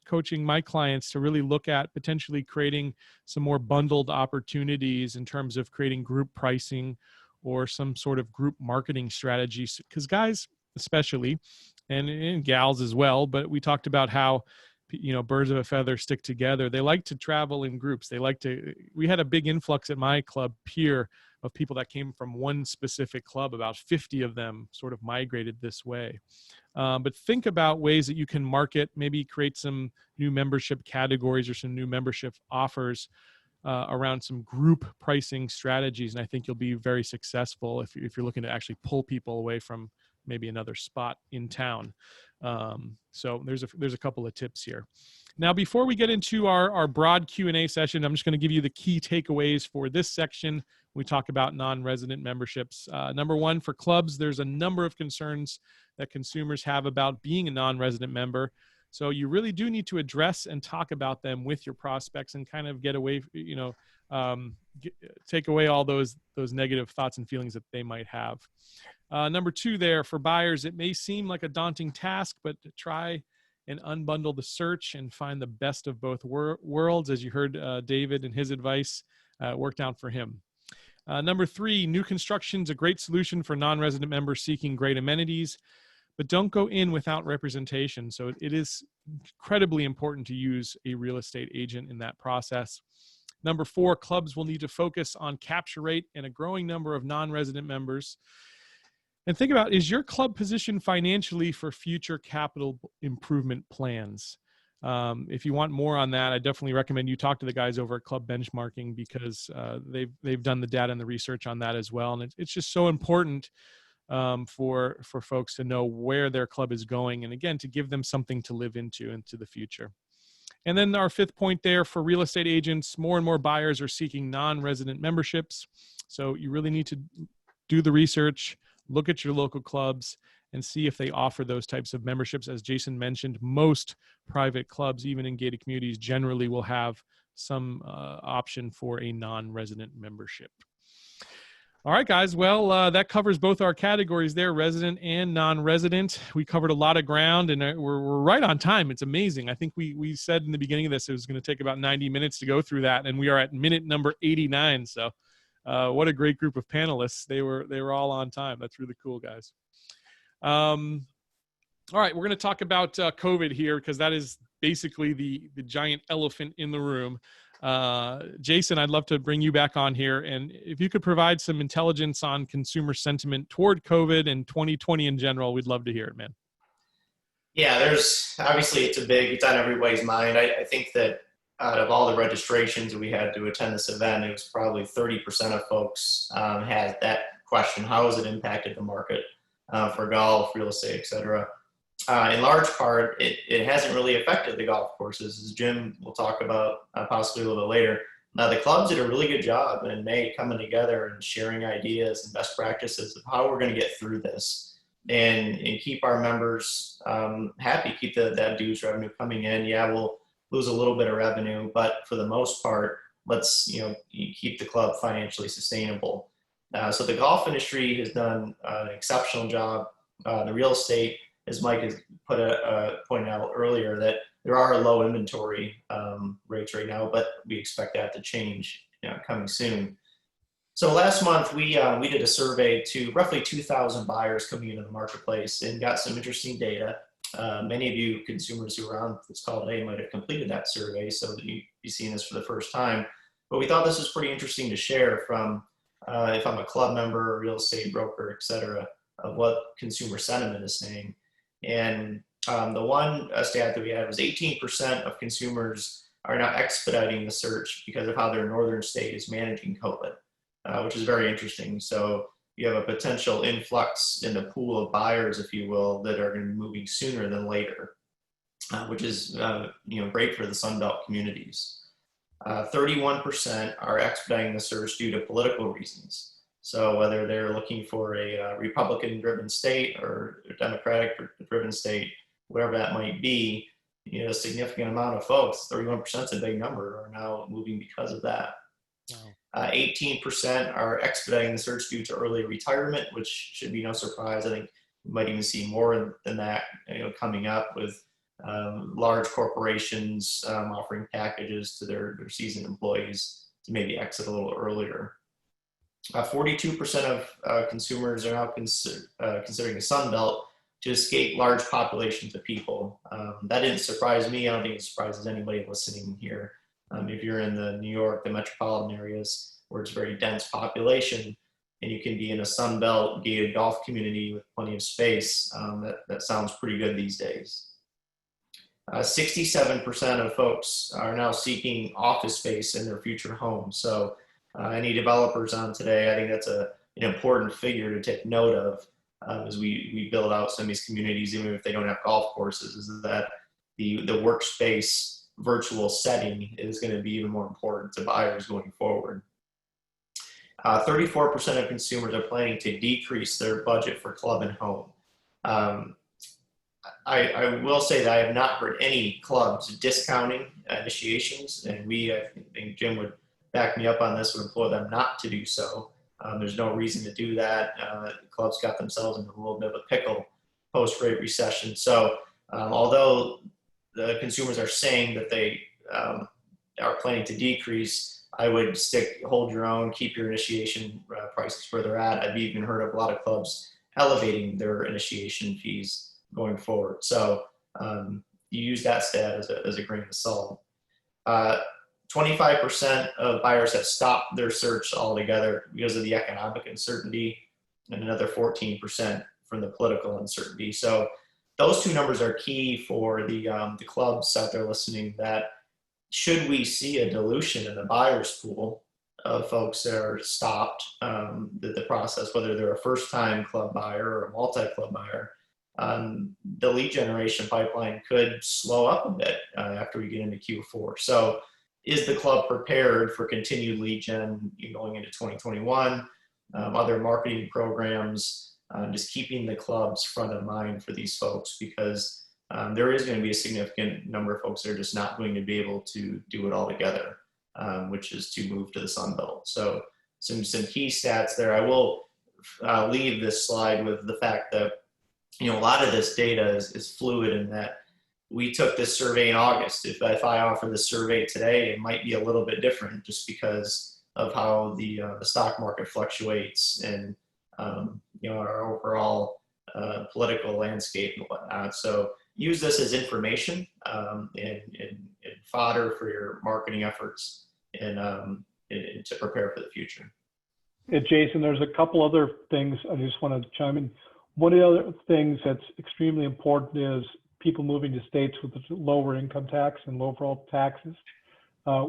coaching my clients to really look at potentially creating some more bundled opportunities in terms of creating group pricing or some sort of group marketing strategies. Because guys, especially, and gals as well. But we talked about how, birds of a feather stick together. They like to travel in groups. We had a big influx at my club here of people that came from one specific club. About 50 of them sort of migrated this way. But think about ways that you can market, maybe create some new membership categories or some new membership offers around some group pricing strategies. And I think you'll be very successful if you're looking to actually pull people away from maybe another spot in town. So there's a couple of tips here. Now, before we get into our broad Q&A session, I'm just going to give you the key takeaways for this section. We talk about non-resident memberships. Number one, for clubs, there's a number of concerns that consumers have about being a non-resident member. So you really do need to address and talk about them with your prospects and kind of get away, take away all those negative thoughts and feelings that they might have. Number two there, for buyers, it may seem like a daunting task, but try and unbundle the search and find the best of both worlds. As you heard David and his advice, worked out for him. Number three, new construction is a great solution for non-resident members seeking great amenities, but don't go in without representation. So it is incredibly important to use a real estate agent in that process. Number four, clubs will need to focus on capture rate and a growing number of non-resident members. And think about, is your club positioned financially for future capital improvement plans? If you want more on that, I definitely recommend you talk to the guys over at Club Benchmarking, because they've done the data and the research on that as well. And it's just so important for folks to know where their club is going, and again, to give them something to live into the future. And then our fifth point there, for real estate agents, more and more buyers are seeking non-resident memberships. So you really need to do the research, look at your local clubs, and see if they offer those types of memberships. As Jason mentioned, most private clubs, even in gated communities, generally will have some option for a non-resident membership. All right, guys. Well, that covers both our categories there, resident and non-resident. We covered a lot of ground, and we're right on time. It's amazing. I think we said in the beginning of this it was going to take about 90 minutes to go through that, and we are at minute number 89. So what a great group of panelists. They were all on time. That's really cool, guys. All right, we're going to talk about COVID here, because that is basically the giant elephant in the room. Jason, I'd love to bring you back on here, and if you could provide some intelligence on consumer sentiment toward COVID and 2020 in general, we'd love to hear it, man. Yeah, obviously it's on everybody's mind. I think that out of all the registrations that we had to attend this event, it was probably 30% of folks had that question: how has it impacted the market for golf, real estate, et cetera? In large part, it hasn't really affected the golf courses, as Jim will talk about possibly a little bit later. The clubs did a really good job in May, coming together and sharing ideas and best practices of how we're going to get through this and keep our members happy, keep that dues revenue coming in. Yeah, we'll lose a little bit of revenue, but for the most part, let's keep the club financially sustainable. So the golf industry has done an exceptional job. The real estate, as Mike has pointed out earlier, that there are low inventory rates right now, but we expect that to change coming soon. So last month we did a survey to roughly 2,000 buyers coming into the marketplace and got some interesting data. Many of you consumers who are on this call today might have completed that survey, so that you've seen this for the first time. But we thought this was pretty interesting to share from, if I'm a club member, a real estate broker, et cetera, of what consumer sentiment is saying. And the one stat that we had was 18% of consumers are now expediting the search because of how their northern state is managing COVID, which is very interesting. So you have a potential influx in the pool of buyers, if you will, that are going to be moving sooner than later, which is great for the Sunbelt communities. 31% are expediting the search due to political reasons. So whether they're looking for a Republican-driven state or a Democratic-driven state, whatever that might be, a significant amount of folks, 31% is a big number, are now moving because of that. Wow. 18% are expediting the search due to early retirement, which should be no surprise. I think we might even see more than that coming up with large corporations offering packages to their seasoned employees to maybe exit a little earlier. 42% of consumers are now considering the Sun Belt to escape large populations of people. That didn't surprise me. I don't think it surprises anybody listening here. If you're in the New York, the metropolitan areas where it's very dense population, and you can be in a Sunbelt gated golf community with plenty of space, that sounds pretty good these days. 67% of folks are now seeking office space in their future home. So any developers on today, I think that's an important figure to take note of as we build out some of these communities, even if they don't have golf courses, is that the workspace virtual setting is going to be even more important to buyers going forward. 34% of consumers are planning to decrease their budget for club and home. I will say that I have not heard any clubs discounting initiations, and I think Jim would back me up on this, would implore them not to do so. There's no reason to do that. Clubs got themselves into a little bit of a pickle post-Great Recession. So although the consumers are saying that they are planning to decrease, I would hold your own, keep your initiation prices where they're at. I've even heard of a lot of clubs elevating their initiation fees going forward. So you use that stat as a grain of salt. 25% of buyers have stopped their search altogether because of the economic uncertainty, and another 14% from the political uncertainty. So those two numbers are key for the clubs out there listening, that should we see a dilution in the buyer's pool of folks that are stopped the process, whether they're a first-time club buyer or a multi-club buyer, the lead generation pipeline could slow up a bit after we get into Q4. So is the club prepared for continued lead gen going into 2021? Other marketing programs, just keeping the clubs front of mind for these folks, because there is going to be a significant number of folks that are just not going to be able to do it all together, which is to move to the Sun Belt. So some key stats there. I will leave this slide with the fact that a lot of this data is fluid, in that we took this survey in August. If I offer this survey today, it might be a little bit different just because of how the stock market fluctuates and our overall political landscape and whatnot. So use this as information and fodder for your marketing efforts and to prepare for the future. Yeah, Jason, there's a couple other things I just want to chime in. One of the other things that's extremely important is people moving to states with lower income tax and low overall taxes.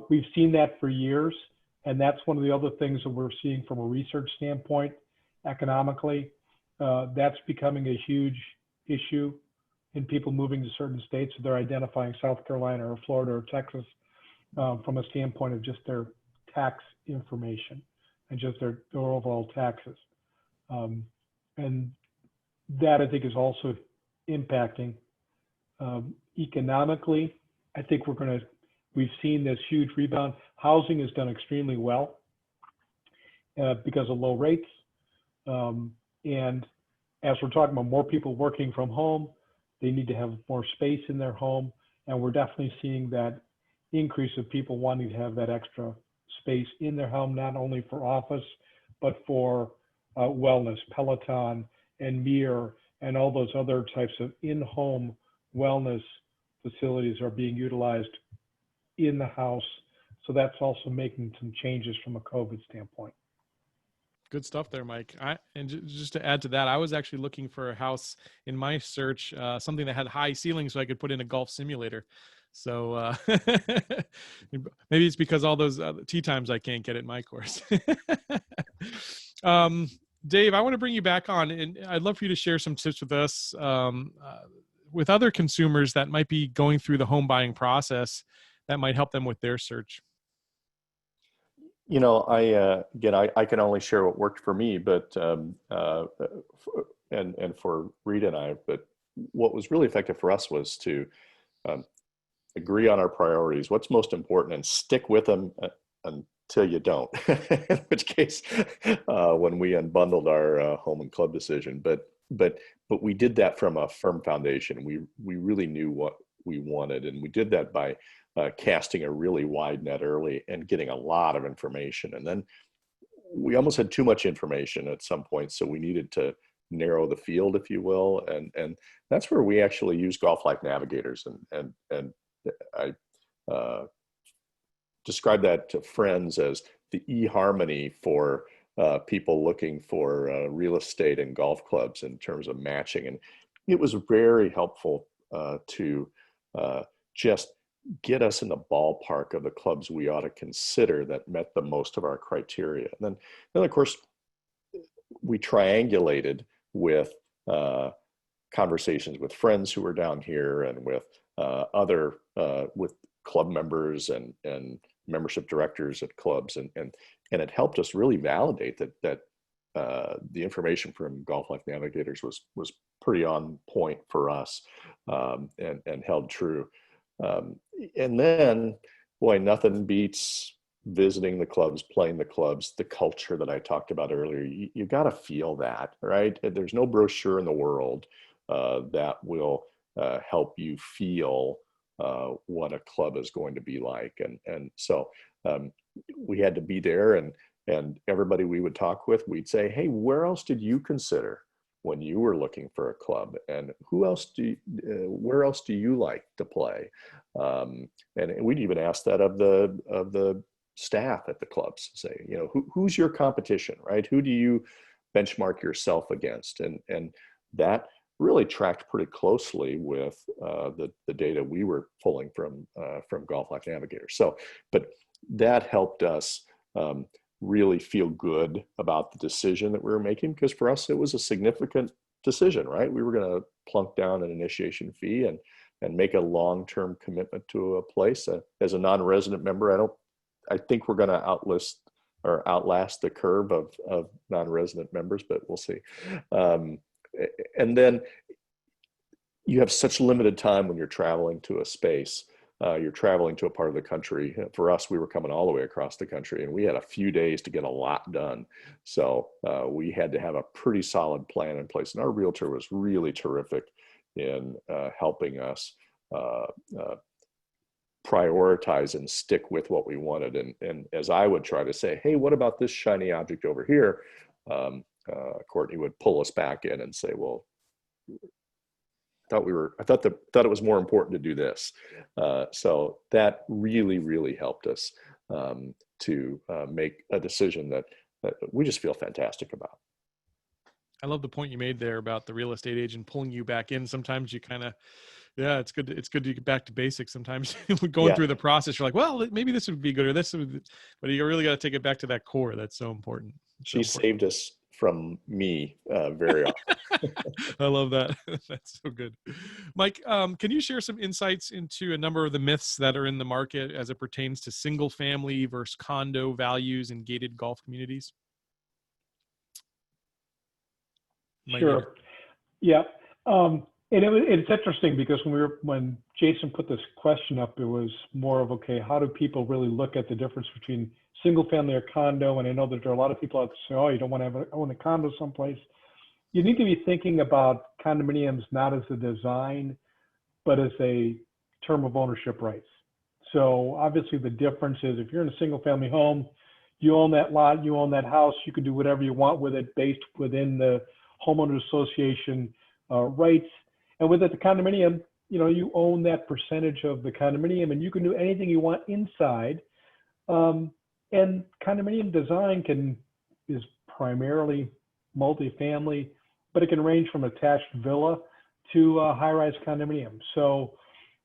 We've seen that for years, and that's one of the other things that we're seeing from a research standpoint economically. That's becoming a huge issue in people moving to certain states. So they're identifying South Carolina or Florida or Texas from a standpoint of just their tax information and just their overall taxes. And that, I think, is also impacting economically. I think we've seen this huge rebound. Housing has done extremely well because of low rates. And as we're talking about more people working from home, they need to have more space in their home. And we're definitely seeing that increase of people wanting to have that extra space in their home, not only for office, but for wellness, Peloton and Mirror and all those other types of in-home wellness facilities are being utilized in the house. So that's also making some changes from a COVID standpoint. Good stuff there, Mike. And just to add to that, I was actually looking for a house in my search, something that had high ceilings so I could put in a golf simulator. So maybe it's because all those tee times I can't get at my course. Dave, I want to bring you back on, and I'd love for you to share some tips with us with other consumers that might be going through the home buying process that might help them with their search. I can only share what worked for me, but and for Rita and I. But what was really effective for us was to agree on our priorities, what's most important, and stick with them until you don't. In which case, when we unbundled our home and club decision, but we did that from a firm foundation. We really knew what we wanted, and we did that by casting a really wide net early and getting a lot of information. And then we almost had too much information at some point, so we needed to narrow the field, if you will. And that's where we actually use Golf Life Navigators. And I describe that to friends as the eHarmony for people looking for real estate and golf clubs in terms of matching. And it was very helpful to just get us in the ballpark of the clubs we ought to consider that met the most of our criteria. And then of course, we triangulated with conversations with friends who were down here and with other with club members and membership directors at clubs, and it helped us really validate that the information from Golf Life Navigators was pretty on point for us, and held true. And then, boy, nothing beats visiting the clubs, playing the clubs, the culture that I talked about earlier. You got to feel that, right? There's no brochure in the world that will help you feel what a club is going to be like. And so we had to be there, and everybody we would talk with, we'd say, hey, where else did you consider when you were looking for a club, and where else do you like to play? And we'd even ask that of the staff at the clubs, say, who's your competition, right? Who do you benchmark yourself against? And that really tracked pretty closely with the data we were pulling from Golf Life Navigator. So, but that helped us really feel good about the decision that we were making, because for us, it was a significant decision, right? We were going to plunk down an initiation fee and make a long-term commitment to a place. As a non-resident member, I think we're going to outlast the curve of non-resident members, but we'll see. And then you have such limited time when you're traveling to a space. You're traveling to a part of the country. For us, we were coming all the way across the country, and we had a few days to get a lot done. So we had to have a pretty solid plan in place. And our realtor was really terrific in helping us prioritize and stick with what we wanted. And as I would try to say, hey, what about this shiny object over here? Courtney would pull us back in and say, well, I thought it was more important to do this. So that really, really helped us to make a decision that we just feel fantastic about. I love the point you made there about the real estate agent pulling you back in. Sometimes you kind of, it's good to get back to basics. Sometimes going through the process, you're like, well, maybe this would be good, or this would, but you really got to take it back to that core. That's so important. She saved us from me very often. I love that. That's so good. Mike, can you share some insights into a number of the myths that are in the market as it pertains to single family versus condo values in gated golf communities? Sure. Yeah. And it's interesting because when Jason put this question up, it was more of, okay, how do people really look at the difference between single family or condo? And I know that there are a lot of people out there say, oh, you don't want to own a condo someplace. You need to be thinking about condominiums not as a design, but as a term of ownership rights. So obviously the difference is, if you're in a single family home, you own that lot, you own that house, you can do whatever you want with it based within the homeowners association rights. And with the condominium, you own that percentage of the condominium, and you can do anything you want inside. And condominium design is primarily multifamily, but it can range from attached villa to a high-rise condominium. So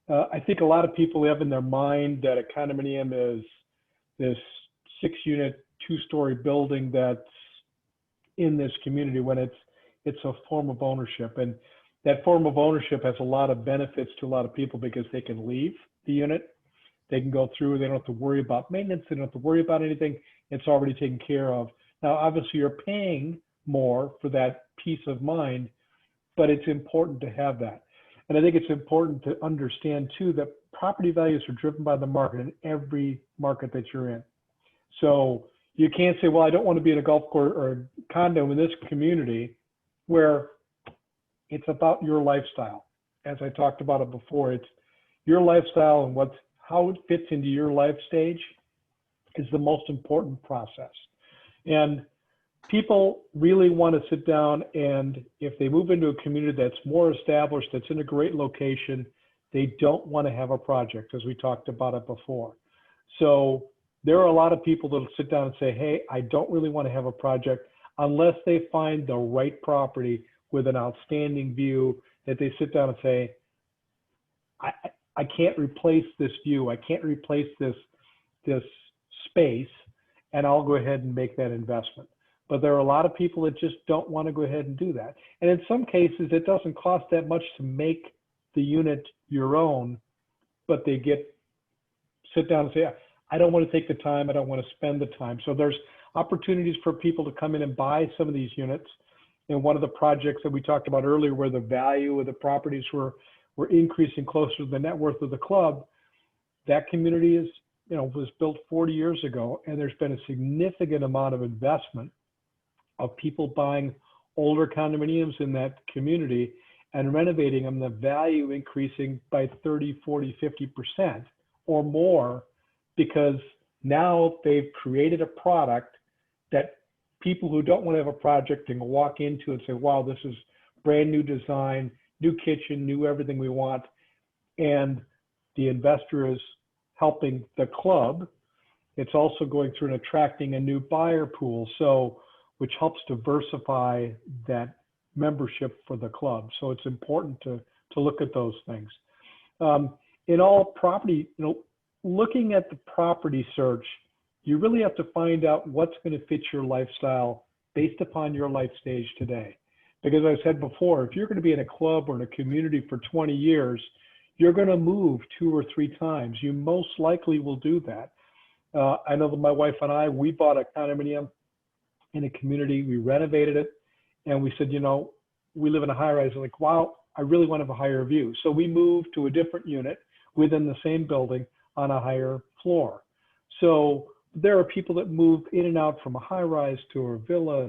I think a lot of people have in their mind that a condominium is this 6-unit, 2-story building that's in this community, when it's a form of ownership. And that form of ownership has a lot of benefits to a lot of people, because they can leave the unit. They can go through, they don't have to worry about maintenance, they don't have to worry about anything. It's already taken care of. Now, obviously you're paying more for that peace of mind, but it's important to have that. And I think it's important to understand too, that property values are driven by the market in every market that you're in. So you can't say, well, I don't want to be in a golf course or a condo in this community, where it's about your lifestyle. As I talked about it before, it's your lifestyle and how it fits into your life stage is the most important process. And people really want to sit down, and if they move into a community that's more established, that's in a great location, they don't want to have a project, as we talked about it before. So there are a lot of people that'll sit down and say, hey, I don't really want to have a project unless they find the right property with an outstanding view that they sit down and say, I can't replace this view. I can't replace this space, and I'll go ahead and make that investment. But there are a lot of people that just don't want to go ahead and do that. And in some cases, it doesn't cost that much to make the unit your own, but they sit down and say, I don't want to take the time. I don't want to spend the time. So there's opportunities for people to come in and buy some of these units. And one of the projects that we talked about earlier, where the value of the properties were increasing closer to the net worth of the club, that community was built 40 years ago, and there's been a significant amount of investment of people buying older condominiums in that community and renovating them, the value increasing by 30, 40, 50% or more, because now they've created a product that people who don't want to have a project can walk into and say, wow, this is brand new design, new kitchen, new everything we want. And the investor is helping the club. It's also going through and attracting a new buyer pool, which helps diversify that membership for the club. So it's important to look at those things. In all property, looking at the property search, you really have to find out what's going to fit your lifestyle based upon your life stage today. Because as I said before, if you're going to be in a club or in a community for 20 years, you're going to move 2 or 3 times. You most likely will do that. I know that my wife and I, we bought a condominium in a community, we renovated it, and we said, we live in a high rise. We're like, wow, I really want to have a higher view. So we moved to a different unit within the same building on a higher floor. So there are people that move in and out from a high rise to a villa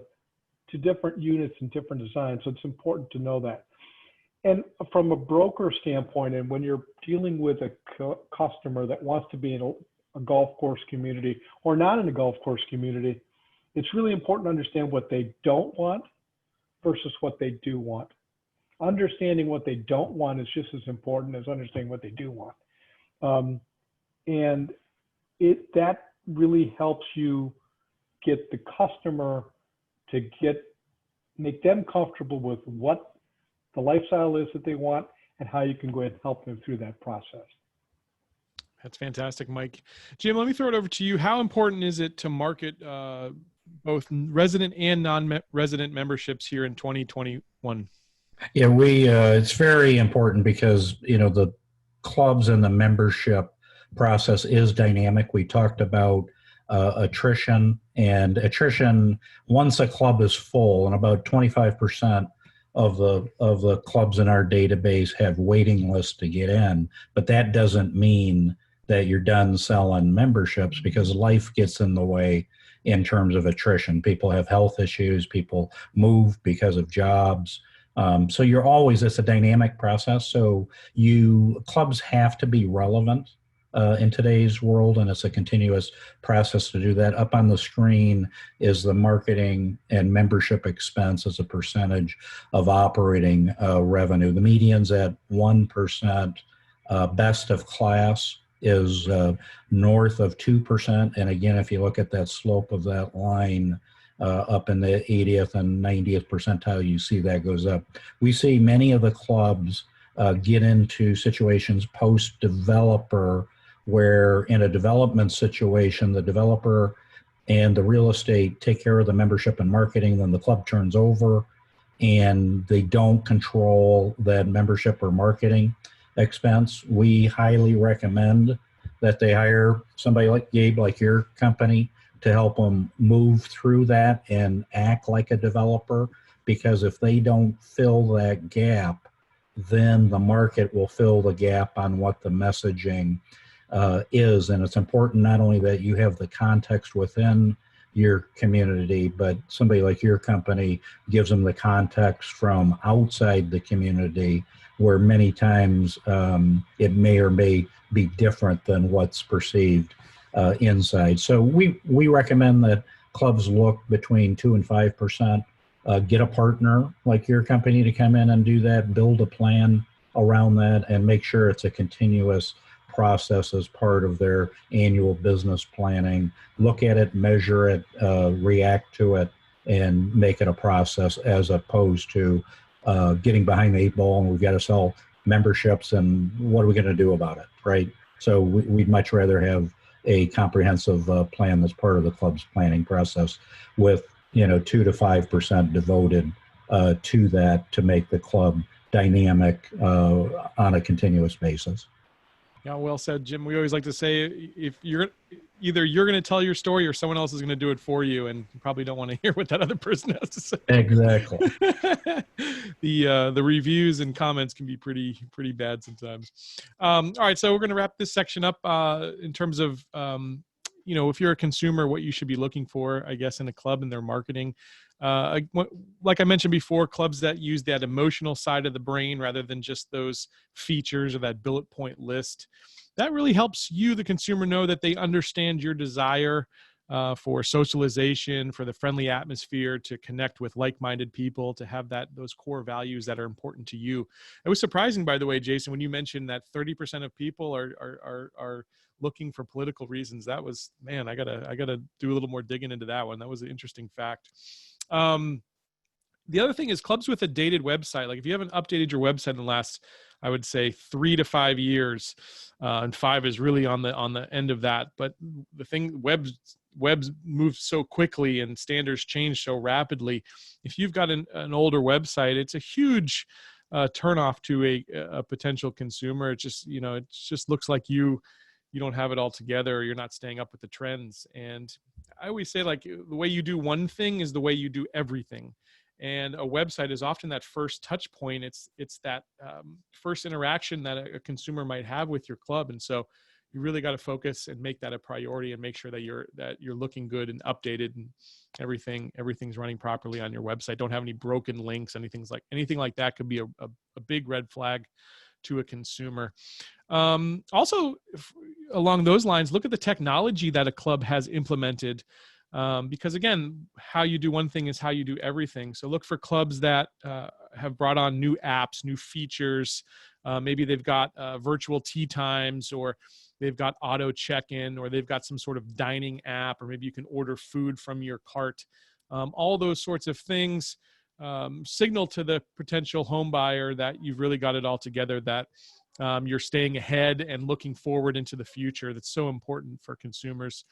to different units and different designs. So it's important to know that. And from a broker standpoint, and when you're dealing with a customer that wants to be in a golf course community or not in a golf course community, it's really important to understand what they don't want versus what they do want. Understanding what they don't want is just as important as understanding what they do want. And that really helps you get the customer to make them comfortable with what the lifestyle is that they want and how you can go ahead and help them through that process. That's fantastic, Mike. Jim, let me throw it over to you. How important is it to market both resident and non-resident memberships here in 2021? Yeah, it's very important because, the clubs and the membership process is dynamic. We talked about attrition, once a club is full, and about 25% of the clubs in our database have waiting lists to get in, but that doesn't mean that you're done selling memberships, because life gets in the way in terms of attrition. People have health issues, people move because of jobs. So it's a dynamic process. So clubs have to be relevant in today's world, and it's a continuous process to do that. Up on the screen is the marketing and membership expense as a percentage of operating revenue. The median's at 1%. Best of class is north of 2%. And again, if you look at that slope of that line, up in the 80th and 90th percentile, you see that goes up. We see many of the clubs get into situations post-developer where in a development situation, the developer and the real estate take care of the membership and marketing, then the club turns over and they don't control that membership or marketing expense. We highly recommend that they hire somebody like Gabe, like your company, to help them move through that and act like a developer, because if they don't fill that gap, then the market will fill the gap on what the messaging is. And it's important not only that you have the context within your community, but somebody like your company gives them the context from outside the community, where many times it may or may be different than what's perceived inside. So we recommend that clubs look between 2 and 5%. Get a partner like your company to come in and do that, build a plan around that, and make sure it's a continuous process as part of their annual business planning. Look at it, measure it, react to it, and make it a process, as opposed to getting behind the 8 ball and we've got to sell memberships and what are we going to do about it, right? So we'd much rather have a comprehensive plan that's part of the club's planning process with 2 to 5% devoted to that, to make the club dynamic on a continuous basis. Yeah, well said, Jim. We always like to say, if you're going to tell your story or someone else is going to do it for you, and you probably don't want to hear what that other person has to say. Exactly. The reviews and comments can be pretty bad sometimes. All right, so we're going to wrap this section up in terms of if you're a consumer, what you should be looking for, I guess, in a club and their marketing. Like I mentioned before, clubs that use that emotional side of the brain rather than just those features or that bullet point list, that really helps you, the consumer, know that they understand your desire for socialization, for the friendly atmosphere, to connect with like-minded people, to have those core values that are important to you. It was surprising, by the way, Jason, when you mentioned that 30% of people are looking for political reasons. That was, man, I gotta do a little more digging into that one. That was an interesting fact. The other thing is clubs with a dated website. Like if you haven't updated your website in the last, I would say 3 to 5 years, and 5 is really on the end of that. But the thing, webs move so quickly and standards change so rapidly. If you've got an older website, it's a huge turnoff to a potential consumer. It just looks like you don't have it all together, or you're not staying up with the trends. And I always say, like, the way you do one thing is the way you do everything. And a website is often that first touch point. It's that first interaction that a consumer might have with your club. And so you really got to focus and make that a priority and make sure that you're looking good and updated and everything's running properly on your website. Don't have any broken links, anything like that could be a big red flag to a consumer. Also, along those lines, look at the technology that a club has implemented, because again, how you do one thing is how you do everything. So look for clubs that have brought on new apps, new features. Maybe they've got virtual tea times, or they've got auto check-in, or they've got some sort of dining app, or maybe you can order food from your cart. All those sorts of things signal to the potential home buyer that you've really got it all together, that you're staying ahead and looking forward into the future. That's so important for consumers.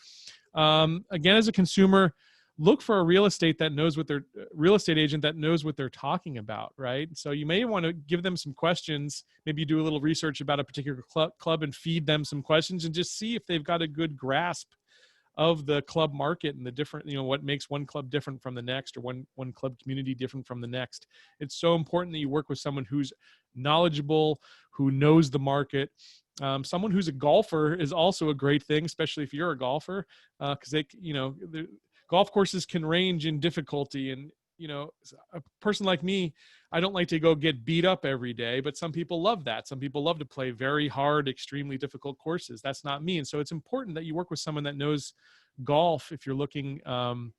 Again, as a consumer, look for a real estate agent that knows what they're talking about, right? So you may want to give them some questions, maybe do a little research about a particular club and feed them some questions and just see if they've got a good grasp of the club market and the different, what makes one club different from the next, or one club community different from the next. It's so important that you work with someone who's knowledgeable, who knows the market. Someone who's a golfer is also a great thing, especially if you're a golfer, because the golf courses can range in difficulty. And, a person like me, I don't like to go get beat up every day, but some people love that. Some people love to play very hard, extremely difficult courses. That's not me. And so it's important that you work with someone that knows golf if you're looking to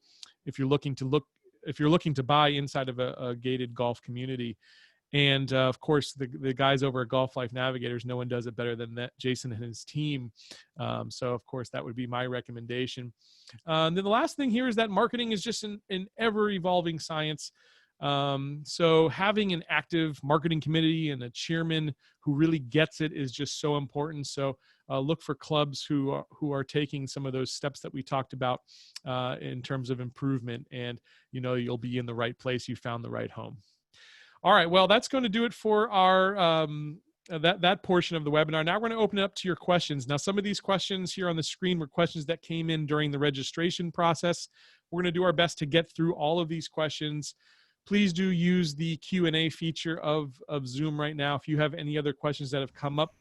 buy inside of a gated golf community. And of course, the guys over at Golf Life Navigators, no one does it better than that, Jason and his team. So of course, that would be my recommendation. Then the last thing here is that marketing is just an ever-evolving science. So having an active marketing committee and a chairman who really gets it is just so important. So look for clubs who are taking some of those steps that we talked about in terms of improvement, and you'll be in the right place. You found the right home. All right, well, that's going to do it for our that portion of the webinar. Now we're going to open it up to your questions. Now, some of these questions here on the screen were questions that came in during the registration process. We're going to do our best to get through all of these questions. Please do use the Q&A feature of Zoom right now if you have any other questions that have come up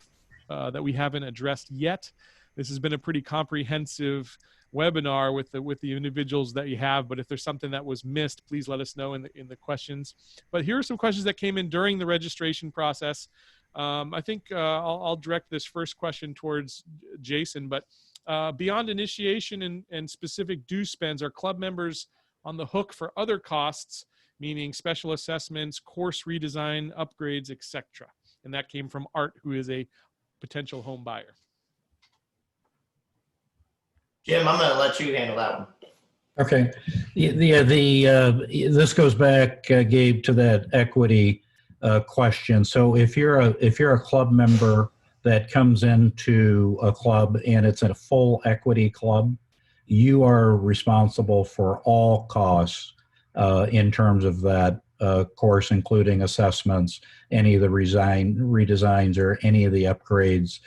that we haven't addressed yet. This has been a pretty comprehensive webinar with the individuals that you have, but if there's something that was missed, please let us know in the questions. But here are some questions that came in during the registration process. I think I'll direct this first question towards Jason, but Beyond initiation and specific due spends, are club members on the hook for other costs, meaning special assessments, course redesign, upgrades, etc.? And that came from Art, who is a potential home buyer. Jim, I'm going to let you handle that one. Okay. This goes back, Gabe, to that equity question. So if you're a club member that comes into a club and it's a full equity club, you are responsible for all costs in terms of that course, including assessments, any of the redesigns, or any of the upgrades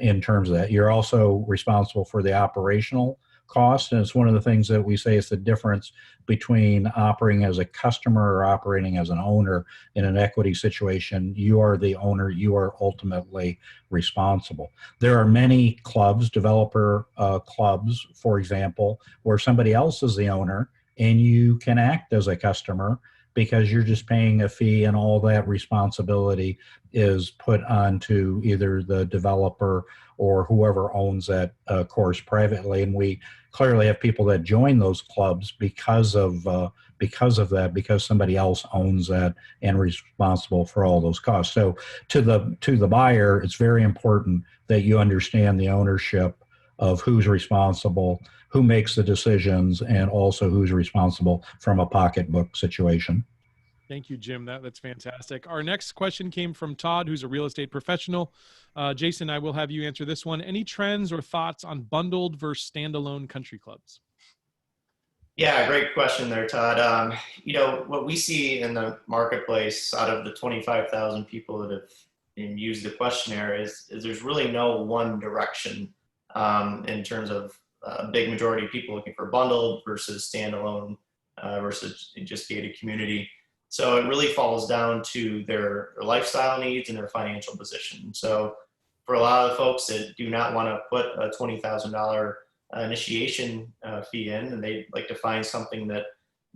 in terms of that. You're also responsible for the operational cost, and it's one of the things that we say is the difference between operating as a customer or operating as an owner. In an equity situation, you are the owner, you are ultimately responsible. There are many clubs, developer clubs, for example, where somebody else is the owner and you can act as a customer because you're just paying a fee, and all that responsibility is put onto either the developer or whoever owns that course privately. And we clearly have people that join those clubs because of that, because somebody else owns that and responsible for all those costs. So to the buyer, it's very important that you understand the ownership of who's responsible, who makes the decisions, and also who's responsible from a pocketbook situation. Thank you, Jim. That's fantastic. Our next question came from Todd, who's a real estate professional. Jason, I will have you answer this one. Any trends or thoughts on bundled versus standalone country clubs? Yeah, great question there, Todd. What we see in the marketplace out of the 25,000 people that have used the questionnaire is there's really no one direction in terms of a big majority of people looking for bundled versus standalone versus just gated community. So it really falls down to their lifestyle needs and their financial position. So for a lot of the folks that do not want to put a $20,000 initiation fee in, and they like to find something that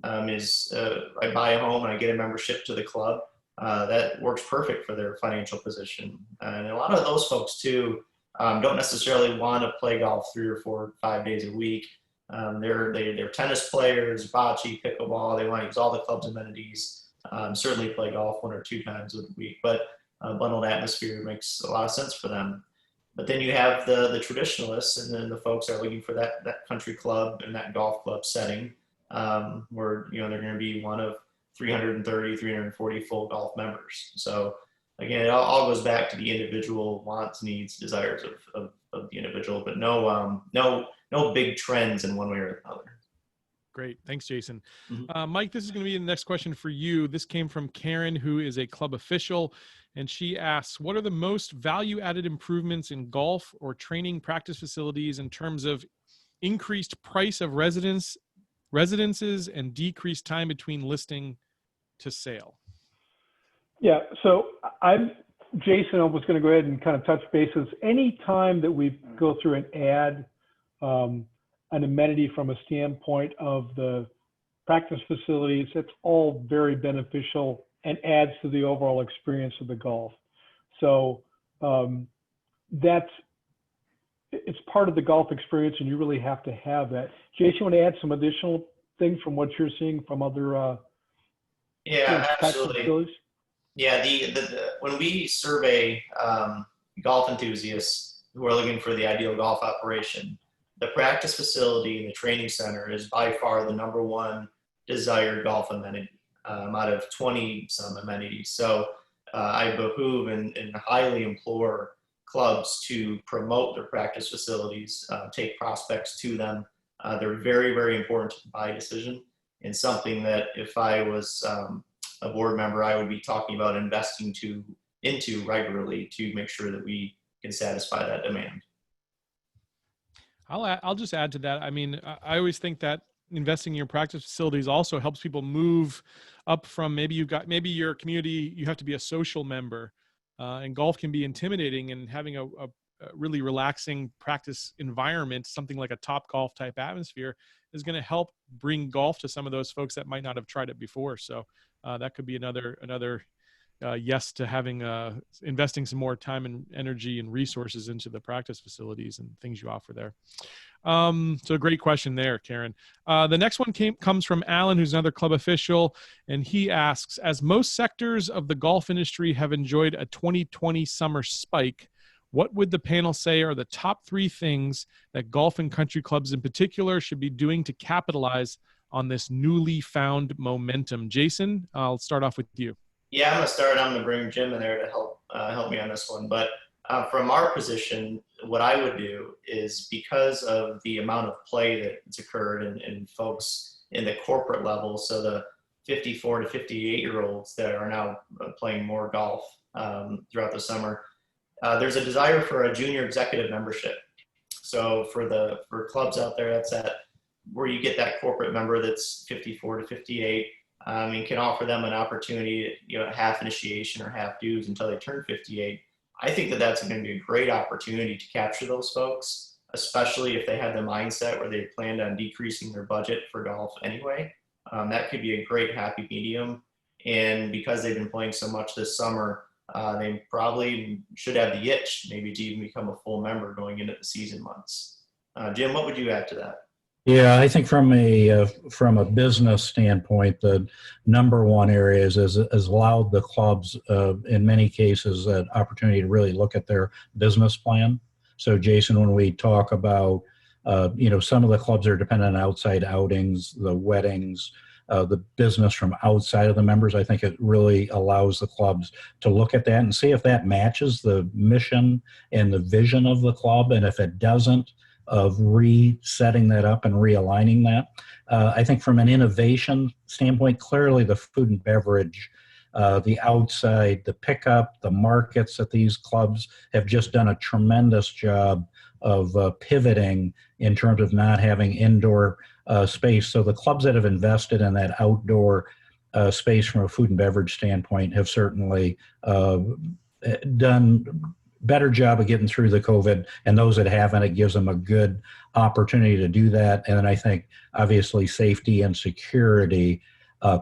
I buy a home and I get a membership to the club, that works perfect for their financial position. And a lot of those folks too don't necessarily want to play golf 3 or 4 or 5 days a week. They're tennis players, bocce, pickleball. They want to use all the club's amenities. Certainly play golf 1 or 2 times a week, but bundled atmosphere makes a lot of sense for them. But then you have the traditionalists, and then the folks that are looking for that country club and that golf club setting, where they're going to be one of 330, 340 full golf members. So again, it all goes back to the individual wants, needs, desires of the individual, but no big trends in one way or another. Great. Thanks, Jason. Mm-hmm. Mike, this is going to be the next question for you. This came from Karen, who is a club official, and she asks, what are the most value-added improvements in golf or training practice facilities in terms of increased price of residences and decreased time between listing to sale? Yeah, so Jason, I was going to go ahead and kind of touch bases. Any time that we go through and add an amenity from a standpoint of the practice facilities, it's all very beneficial and adds to the overall experience of the golf. So it's part of the golf experience, and you really have to have that. Jason, you want to add some additional things from what you're seeing from other absolutely. facilities? Yeah, when we survey golf enthusiasts who are looking for the ideal golf operation, the practice facility and the training center is by far the #1 desired golf amenity out of 20 some amenities. So I behoove and highly implore clubs to promote their practice facilities, take prospects to them. They're very, very important to the buy decision, and something that if I was a board member, I would be talking about investing into regularly to make sure that we can satisfy that demand. I'll just add to that. I mean, I always think that investing in your practice facilities also helps people move up from maybe your community, you have to be a social member, and golf can be intimidating, and having a really relaxing practice environment, something like a Top Golf type atmosphere, is going to help bring golf to some of those folks that might not have tried it before. So that could be another yes to having investing some more time and energy and resources into the practice facilities and things you offer there. So a great question there, Karen. The next one comes from Alan, who's another club official, and he asks, as most sectors of the golf industry have enjoyed a 2020 summer spike, what would the panel say are the top 3 things that golf and country clubs in particular should be doing to capitalize on this newly found momentum? Jason, I'll start off with you. Yeah, I'm gonna start. I'm gonna bring Jim in there to help me on this one. But from our position, what I would do is, because of the amount of play that's occurred and folks in the corporate level, so the 54 to 58-year-olds that are now playing more golf throughout the summer, there's a desire for a junior executive membership. So for clubs out there, that's where you get that corporate member that's 54 to 58. And can offer them an opportunity, half initiation or half dues until they turn 58. I think that's going to be a great opportunity to capture those folks, especially if they have the mindset where they planned on decreasing their budget for golf anyway. That could be a great happy medium. And because they've been playing so much this summer, they probably should have the itch maybe to even become a full member going into the season months. Jim, what would you add to that? Yeah, I think from a business standpoint, the number one area is allowed the clubs in many cases an opportunity to really look at their business plan. So, Jason, when we talk about some of the clubs are dependent on outside outings, the weddings, the business from outside of the members, I think it really allows the clubs to look at that and see if that matches the mission and the vision of the club, and if it doesn't, of resetting that up and realigning that. I think from an innovation standpoint, clearly the food and beverage, the outside, the pickup, the markets at these clubs have just done a tremendous job of pivoting in terms of not having indoor space. So the clubs that have invested in that outdoor space from a food and beverage standpoint have certainly done better job of getting through the COVID, and those that haven't, it gives them a good opportunity to do that. And then I think obviously safety and security,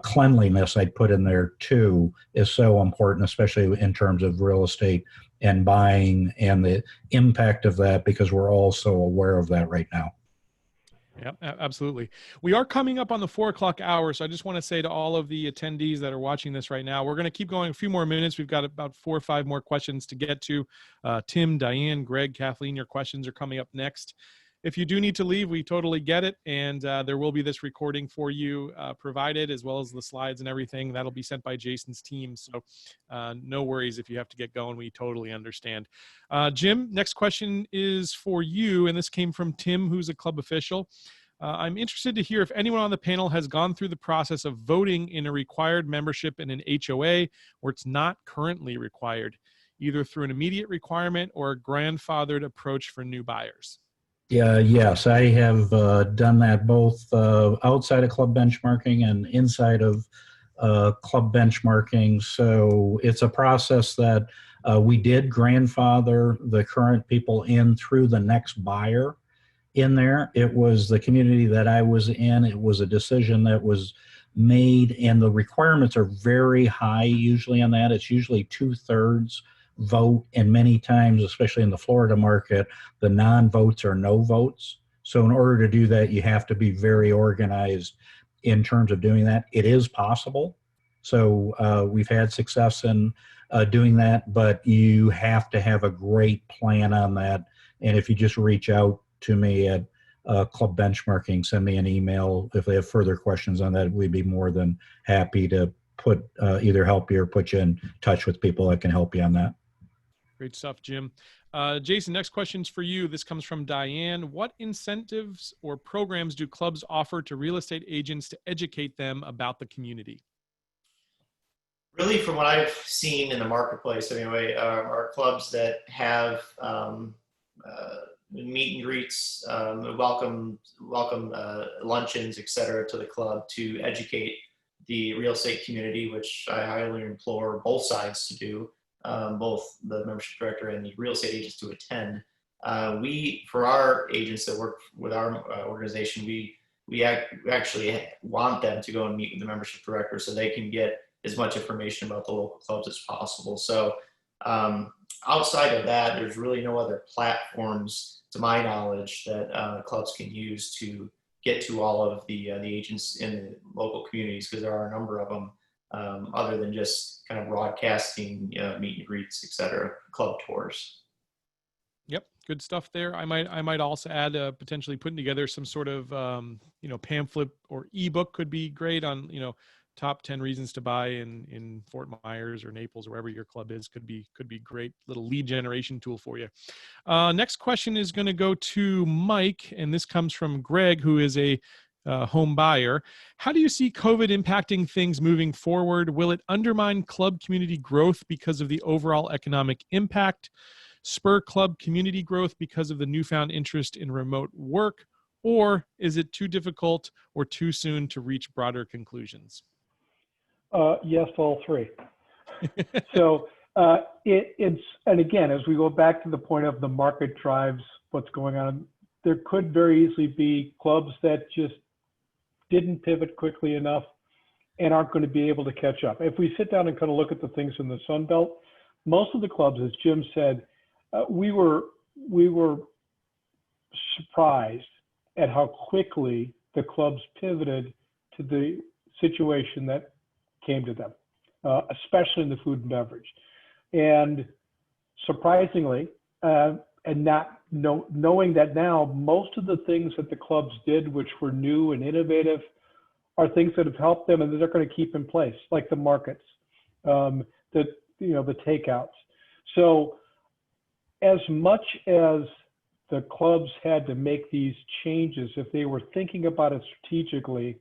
cleanliness I'd put in there too, is so important, especially in terms of real estate and buying and the impact of that, because we're all so aware of that right now. Yeah, absolutely. We are coming up on the 4 o'clock hour. So I just want to say to all of the attendees that are watching this right now, we're going to keep going a few more minutes. We've got about 4 or 5 more questions to get to. Tim, Diane, Greg, Kathleen, your questions are coming up next. If you do need to leave, we totally get it. And there will be this recording for you provided, as well as the slides and everything. That'll be sent by Jason's team. So no worries if you have to get going. We totally understand. Jim, next question is for you. And this came from Tim, who's a club official. I'm interested to hear if anyone on the panel has gone through the process of voting in a required membership in an HOA where it's not currently required, either through an immediate requirement or a grandfathered approach for new buyers. Yeah, yes, I have done that both outside of club benchmarking and inside of club benchmarking. So it's a process that we did grandfather the current people in through the next buyer in there. It was the community that I was in. It was a decision that was made, and the requirements are very high usually on that. It's usually 2/3 vote, and many times, especially in the Florida market, the non-votes are no votes. So in order to do that, you have to be very organized in terms of doing that. It is possible. So we've had success in doing that, but you have to have a great plan on that. And if you just reach out to me at Club Benchmarking, send me an email if they have further questions on that. We'd be more than happy to put either help you or put you in touch with people that can help you on that. Great stuff, Jim. Jason, next question's for you. This comes from Diane. What incentives or programs do clubs offer to real estate agents to educate them about the community? Really, from what I've seen in the marketplace, anyway, are clubs that have meet and greets, welcome luncheons, et cetera, to the club to educate the real estate community, which I highly implore both sides to do, both the membership director and the real estate agents to attend. For our agents that work with our organization, we actually want them to go and meet with the membership director so they can get as much information about the local clubs as possible. So outside of that, there's really no other platforms, to my knowledge, that clubs can use to get to all of the agents in the local communities, because there are a number of them, other than just kind of broadcasting meet and greets, et cetera, club tours. Yep, good stuff there. I might also add potentially putting together some sort of pamphlet or ebook could be great on top 10 reasons to buy in Fort Myers or Naples or wherever your club is. Could be great little lead generation tool for you. Next question is going to go to Mike, and this comes from Greg, who is a home buyer. How do you see COVID impacting things moving forward? Will it undermine club community growth because of the overall economic impact? Spur club community growth because of the newfound interest in remote work? Or is it too difficult or too soon to reach broader conclusions? Yes, all three. So it's, and again, as we go back to the point of the market drives what's going on, there could very easily be clubs that just didn't pivot quickly enough and aren't going to be able to catch up. If we sit down and kind of look at the things in the Sun Belt, most of the clubs, as Jim said, we were surprised at how quickly the clubs pivoted to the situation that came to them, especially in the food and beverage. And surprisingly, and not knowing that now, most of the things that the clubs did, which were new and innovative, are things that have helped them and that they're going to keep in place, like the markets, the takeouts. So as much as the clubs had to make these changes, if they were thinking about it strategically,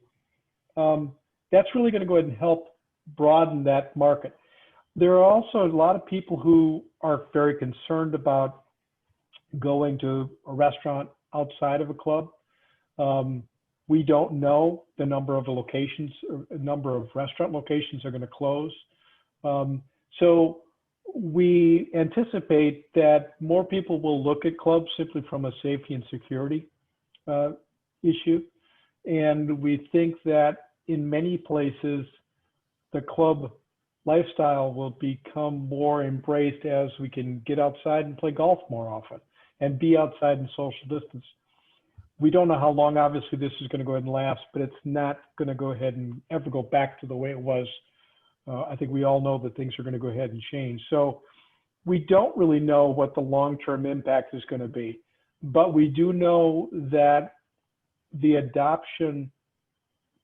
that's really going to go ahead and help broaden that market. There are also a lot of people who are very concerned about going to a restaurant outside of a club. We don't know the number of locations, number of restaurant locations are going to close. So we anticipate that more people will look at clubs simply from a safety and security issue. And we think that in many places, the club lifestyle will become more embraced as we can get outside and play golf more often and be outside in social distance. We don't know how long, obviously, this is going to go ahead and last, but it's not going to go ahead and ever go back to the way it was. I think we all know that things are going to go ahead and change. So we don't really know what the long-term impact is going to be, but we do know that the adoption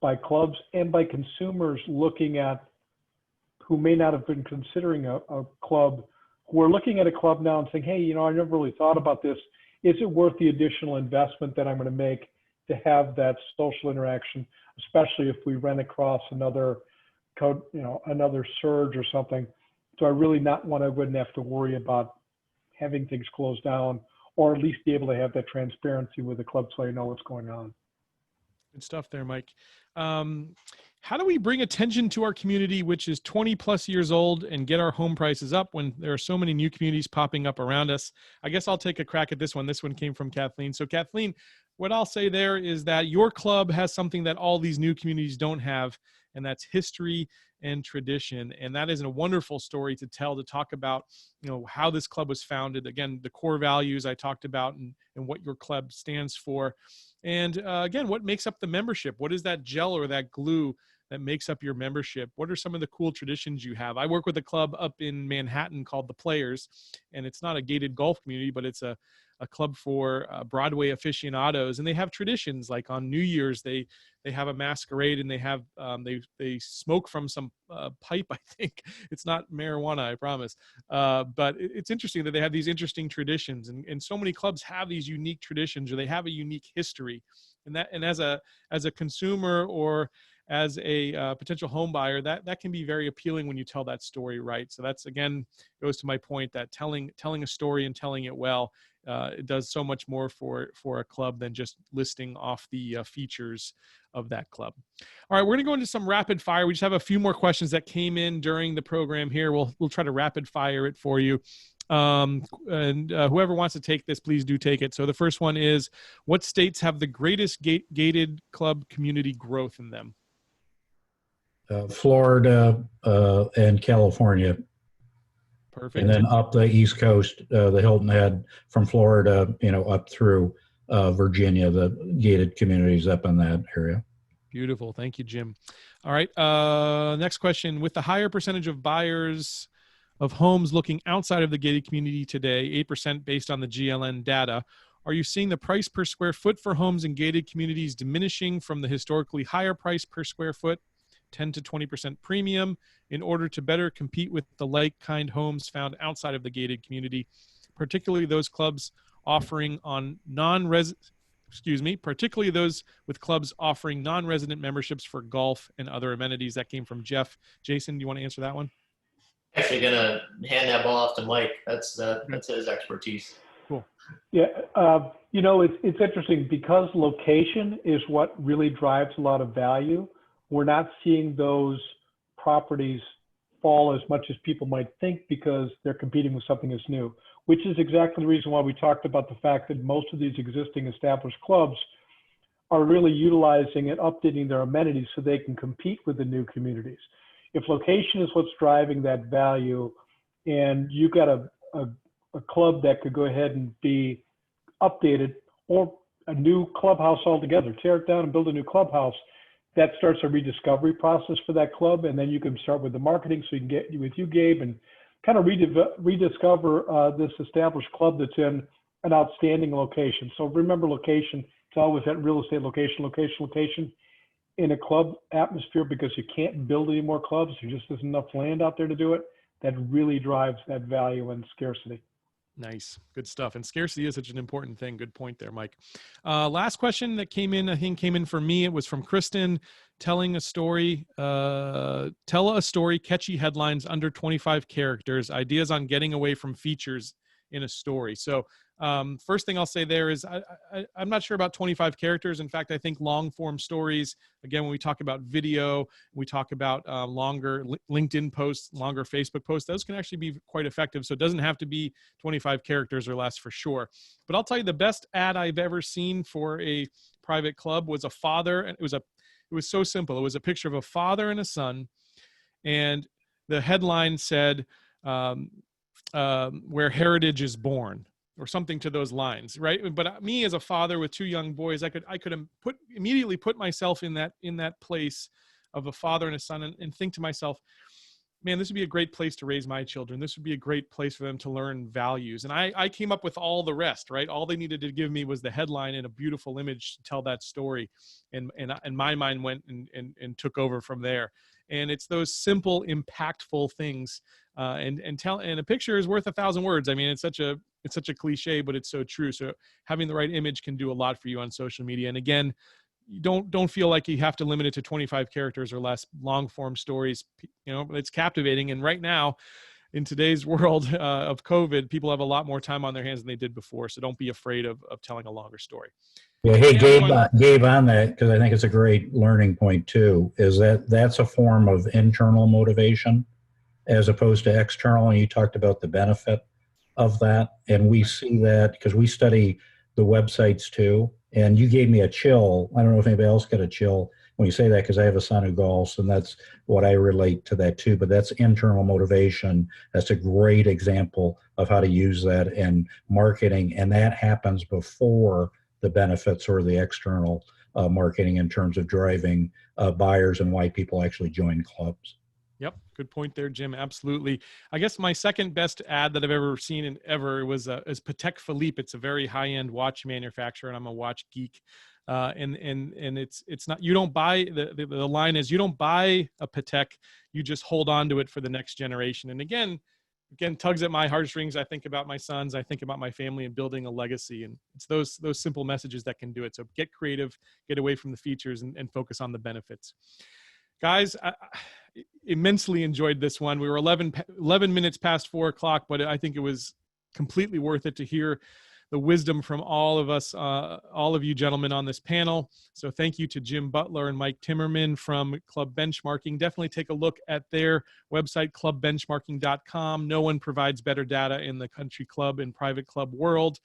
by clubs and by consumers looking at who may not have been considering a club, who are looking at a club now and saying, hey, I never really thought about this. Is it worth the additional investment that I'm going to make to have that social interaction, especially if we run across another another surge or something? Do I really not want to wouldn't have to worry about having things closed down, or at least be able to have that transparency with the club so I know what's going on? Good stuff there, Mike. How do we bring attention to our community, which is 20 plus years old, and get our home prices up when there are so many new communities popping up around us? I guess I'll take a crack at this one. This one came from Kathleen. So Kathleen, what I'll say there is that your club has something that all these new communities don't have, and that's history and tradition. And that is a wonderful story to tell, to talk about, how this club was founded. Again, the core values I talked about and what your club stands for. And again, what makes up the membership? What is that gel or that glue that makes up your membership? What are some of the cool traditions you have? I work with a club up in Manhattan called The Players, and it's not a gated golf community, but it's a club for Broadway aficionados, and they have traditions. Like on New Year's, they have a masquerade, and they have they smoke from some pipe. I think it's not marijuana, I promise. But it's interesting that they have these interesting traditions, and so many clubs have these unique traditions, or they have a unique history, and as a consumer or as a potential home buyer, that can be very appealing when you tell that story right. So that's, again, goes to my point that telling a story and telling it well, it does so much more for a club than just listing off the features of that club. All right, we're going to go into some rapid fire. We just have a few more questions that came in during the program here. We'll try to rapid fire it for you. And whoever wants to take this, please do take it. So the first one is, what states have the greatest gated club community growth in them? Florida, and California. Perfect. And then up the East Coast, the Hilton Head from Florida, up through Virginia, the gated communities up in that area. Beautiful. Thank you, Jim. All right. Next question. With the higher percentage of buyers of homes looking outside of the gated community today, 8% based on the GLN data, are you seeing the price per square foot for homes in gated communities diminishing from the historically higher price per square foot, 10 to 20% premium, in order to better compete with the like-kind homes found outside of the gated community, particularly those clubs offering on particularly those with clubs offering non-resident memberships for golf and other amenities? That came from Jeff. Jason, do you want to answer that one? Actually gonna hand that ball off to Mike. That's his expertise. Cool. Yeah, it's interesting because location is what really drives a lot of value. We're not seeing those properties fall as much as people might think because they're competing with something that's new, which is exactly the reason why we talked about the fact that most of these existing established clubs are really utilizing and updating their amenities so they can compete with the new communities. If location is what's driving that value, and you've got a club that could go ahead and be updated, or a new clubhouse altogether, tear it down and build a new clubhouse, that starts a rediscovery process for that club. And then you can start with the marketing, so you can get with you, Gabe, and kind of rediscover this established club that's in an outstanding location. So remember, location, it's always that real estate location in a club atmosphere, because you can't build any more clubs. There just isn't enough land out there to do it. That really drives that value and scarcity. Nice. Good stuff. And scarcity is such an important thing. Good point there, Mike. Last question that came in, I think came in for me. It was from Kristen, telling a story. Tell a story, catchy headlines under 25 characters, ideas on getting away from features in a story. So first thing I'll say there is I'm not sure about 25 characters. In fact, I think long form stories, again, when we talk about video, we talk about longer LinkedIn posts, longer Facebook posts, those can actually be quite effective. So it doesn't have to be 25 characters or less for sure. But I'll tell you, the best ad I've ever seen for a private club was a father. It was so simple. It was a picture of a father and a son. And the headline said, where heritage is born, or something to those lines, right? But me as a father with two young boys, I could immediately put myself in that place of a father and a son, and think to myself, man, this would be a great place to raise my children. This would be a great place for them to learn values. And I came up with all the rest, right? All they needed to give me was the headline and a beautiful image to tell that story. And my mind went and took over from there. And it's those simple, impactful things. And a picture is worth 1,000 words. I mean, it's such a cliche, but it's so true. So having the right image can do a lot for you on social media. And again, you don't feel like you have to limit it to 25 characters or less. Long form stories, it's captivating. And right now, in today's world of COVID, people have a lot more time on their hands than they did before. So don't be afraid of telling a longer story. Yeah, hey, Gabe, on that, because I think it's a great learning point too, is that's a form of internal motivation as opposed to external. And you talked about the benefit of that. And we see that because we study the websites too. And you gave me a chill. I don't know if anybody else got a chill when you say that, because I have a son who golfs, and that's what I relate to that too. But that's internal motivation. That's a great example of how to use that in marketing. And that happens before the benefits or the external marketing in terms of driving buyers and why people actually join clubs. Yep. Good point there, Jim. Absolutely. I guess my second best ad that I've ever seen is Patek Philippe. It's a very high-end watch manufacturer, and I'm a watch geek. And it's not, you don't buy, the line is, you don't buy a Patek, you just hold on to it for the next generation. And again, tugs at my heartstrings. I think about my sons, I think about my family, and building a legacy. And it's those simple messages that can do it. So get creative, get away from the features, and focus on the benefits. Guys, I immensely enjoyed this one. We were 11 minutes past 4 o'clock, but I think it was completely worth it to hear the wisdom from all of us, all of you gentlemen on this panel. So thank you to Jim Butler and Mike Timmerman from Club Benchmarking. Definitely take a look at their website, clubbenchmarking.com. No one provides better data in the country club and private club world.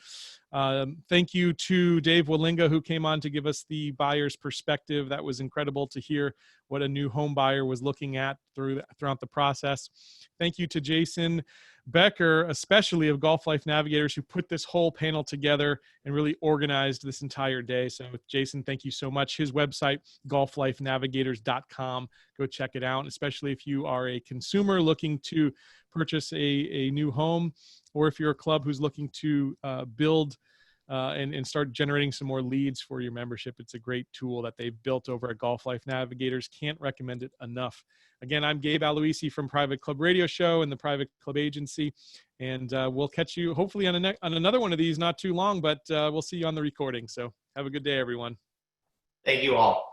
Thank you to Dave Walinga, who came on to give us the buyer's perspective. That was incredible to hear what a new home buyer was looking at throughout the process. Thank you to Jason Becker, especially of Golf Life Navigators, who put this whole panel together and really organized this entire day. So Jason, thank you so much. His website, golflifenavigators.com. Go check it out, especially if you are a consumer looking to purchase a new home, or if you're a club who's looking to build and start generating some more leads for your membership. It's a great tool that they've built over at Golf Life Navigators. Can't recommend it enough. Again, I'm Gabe Aloisi from Private Club Radio Show and the Private Club Agency. And we'll catch you hopefully on another one of these not too long, but we'll see you on the recording. So have a good day, everyone. Thank you all.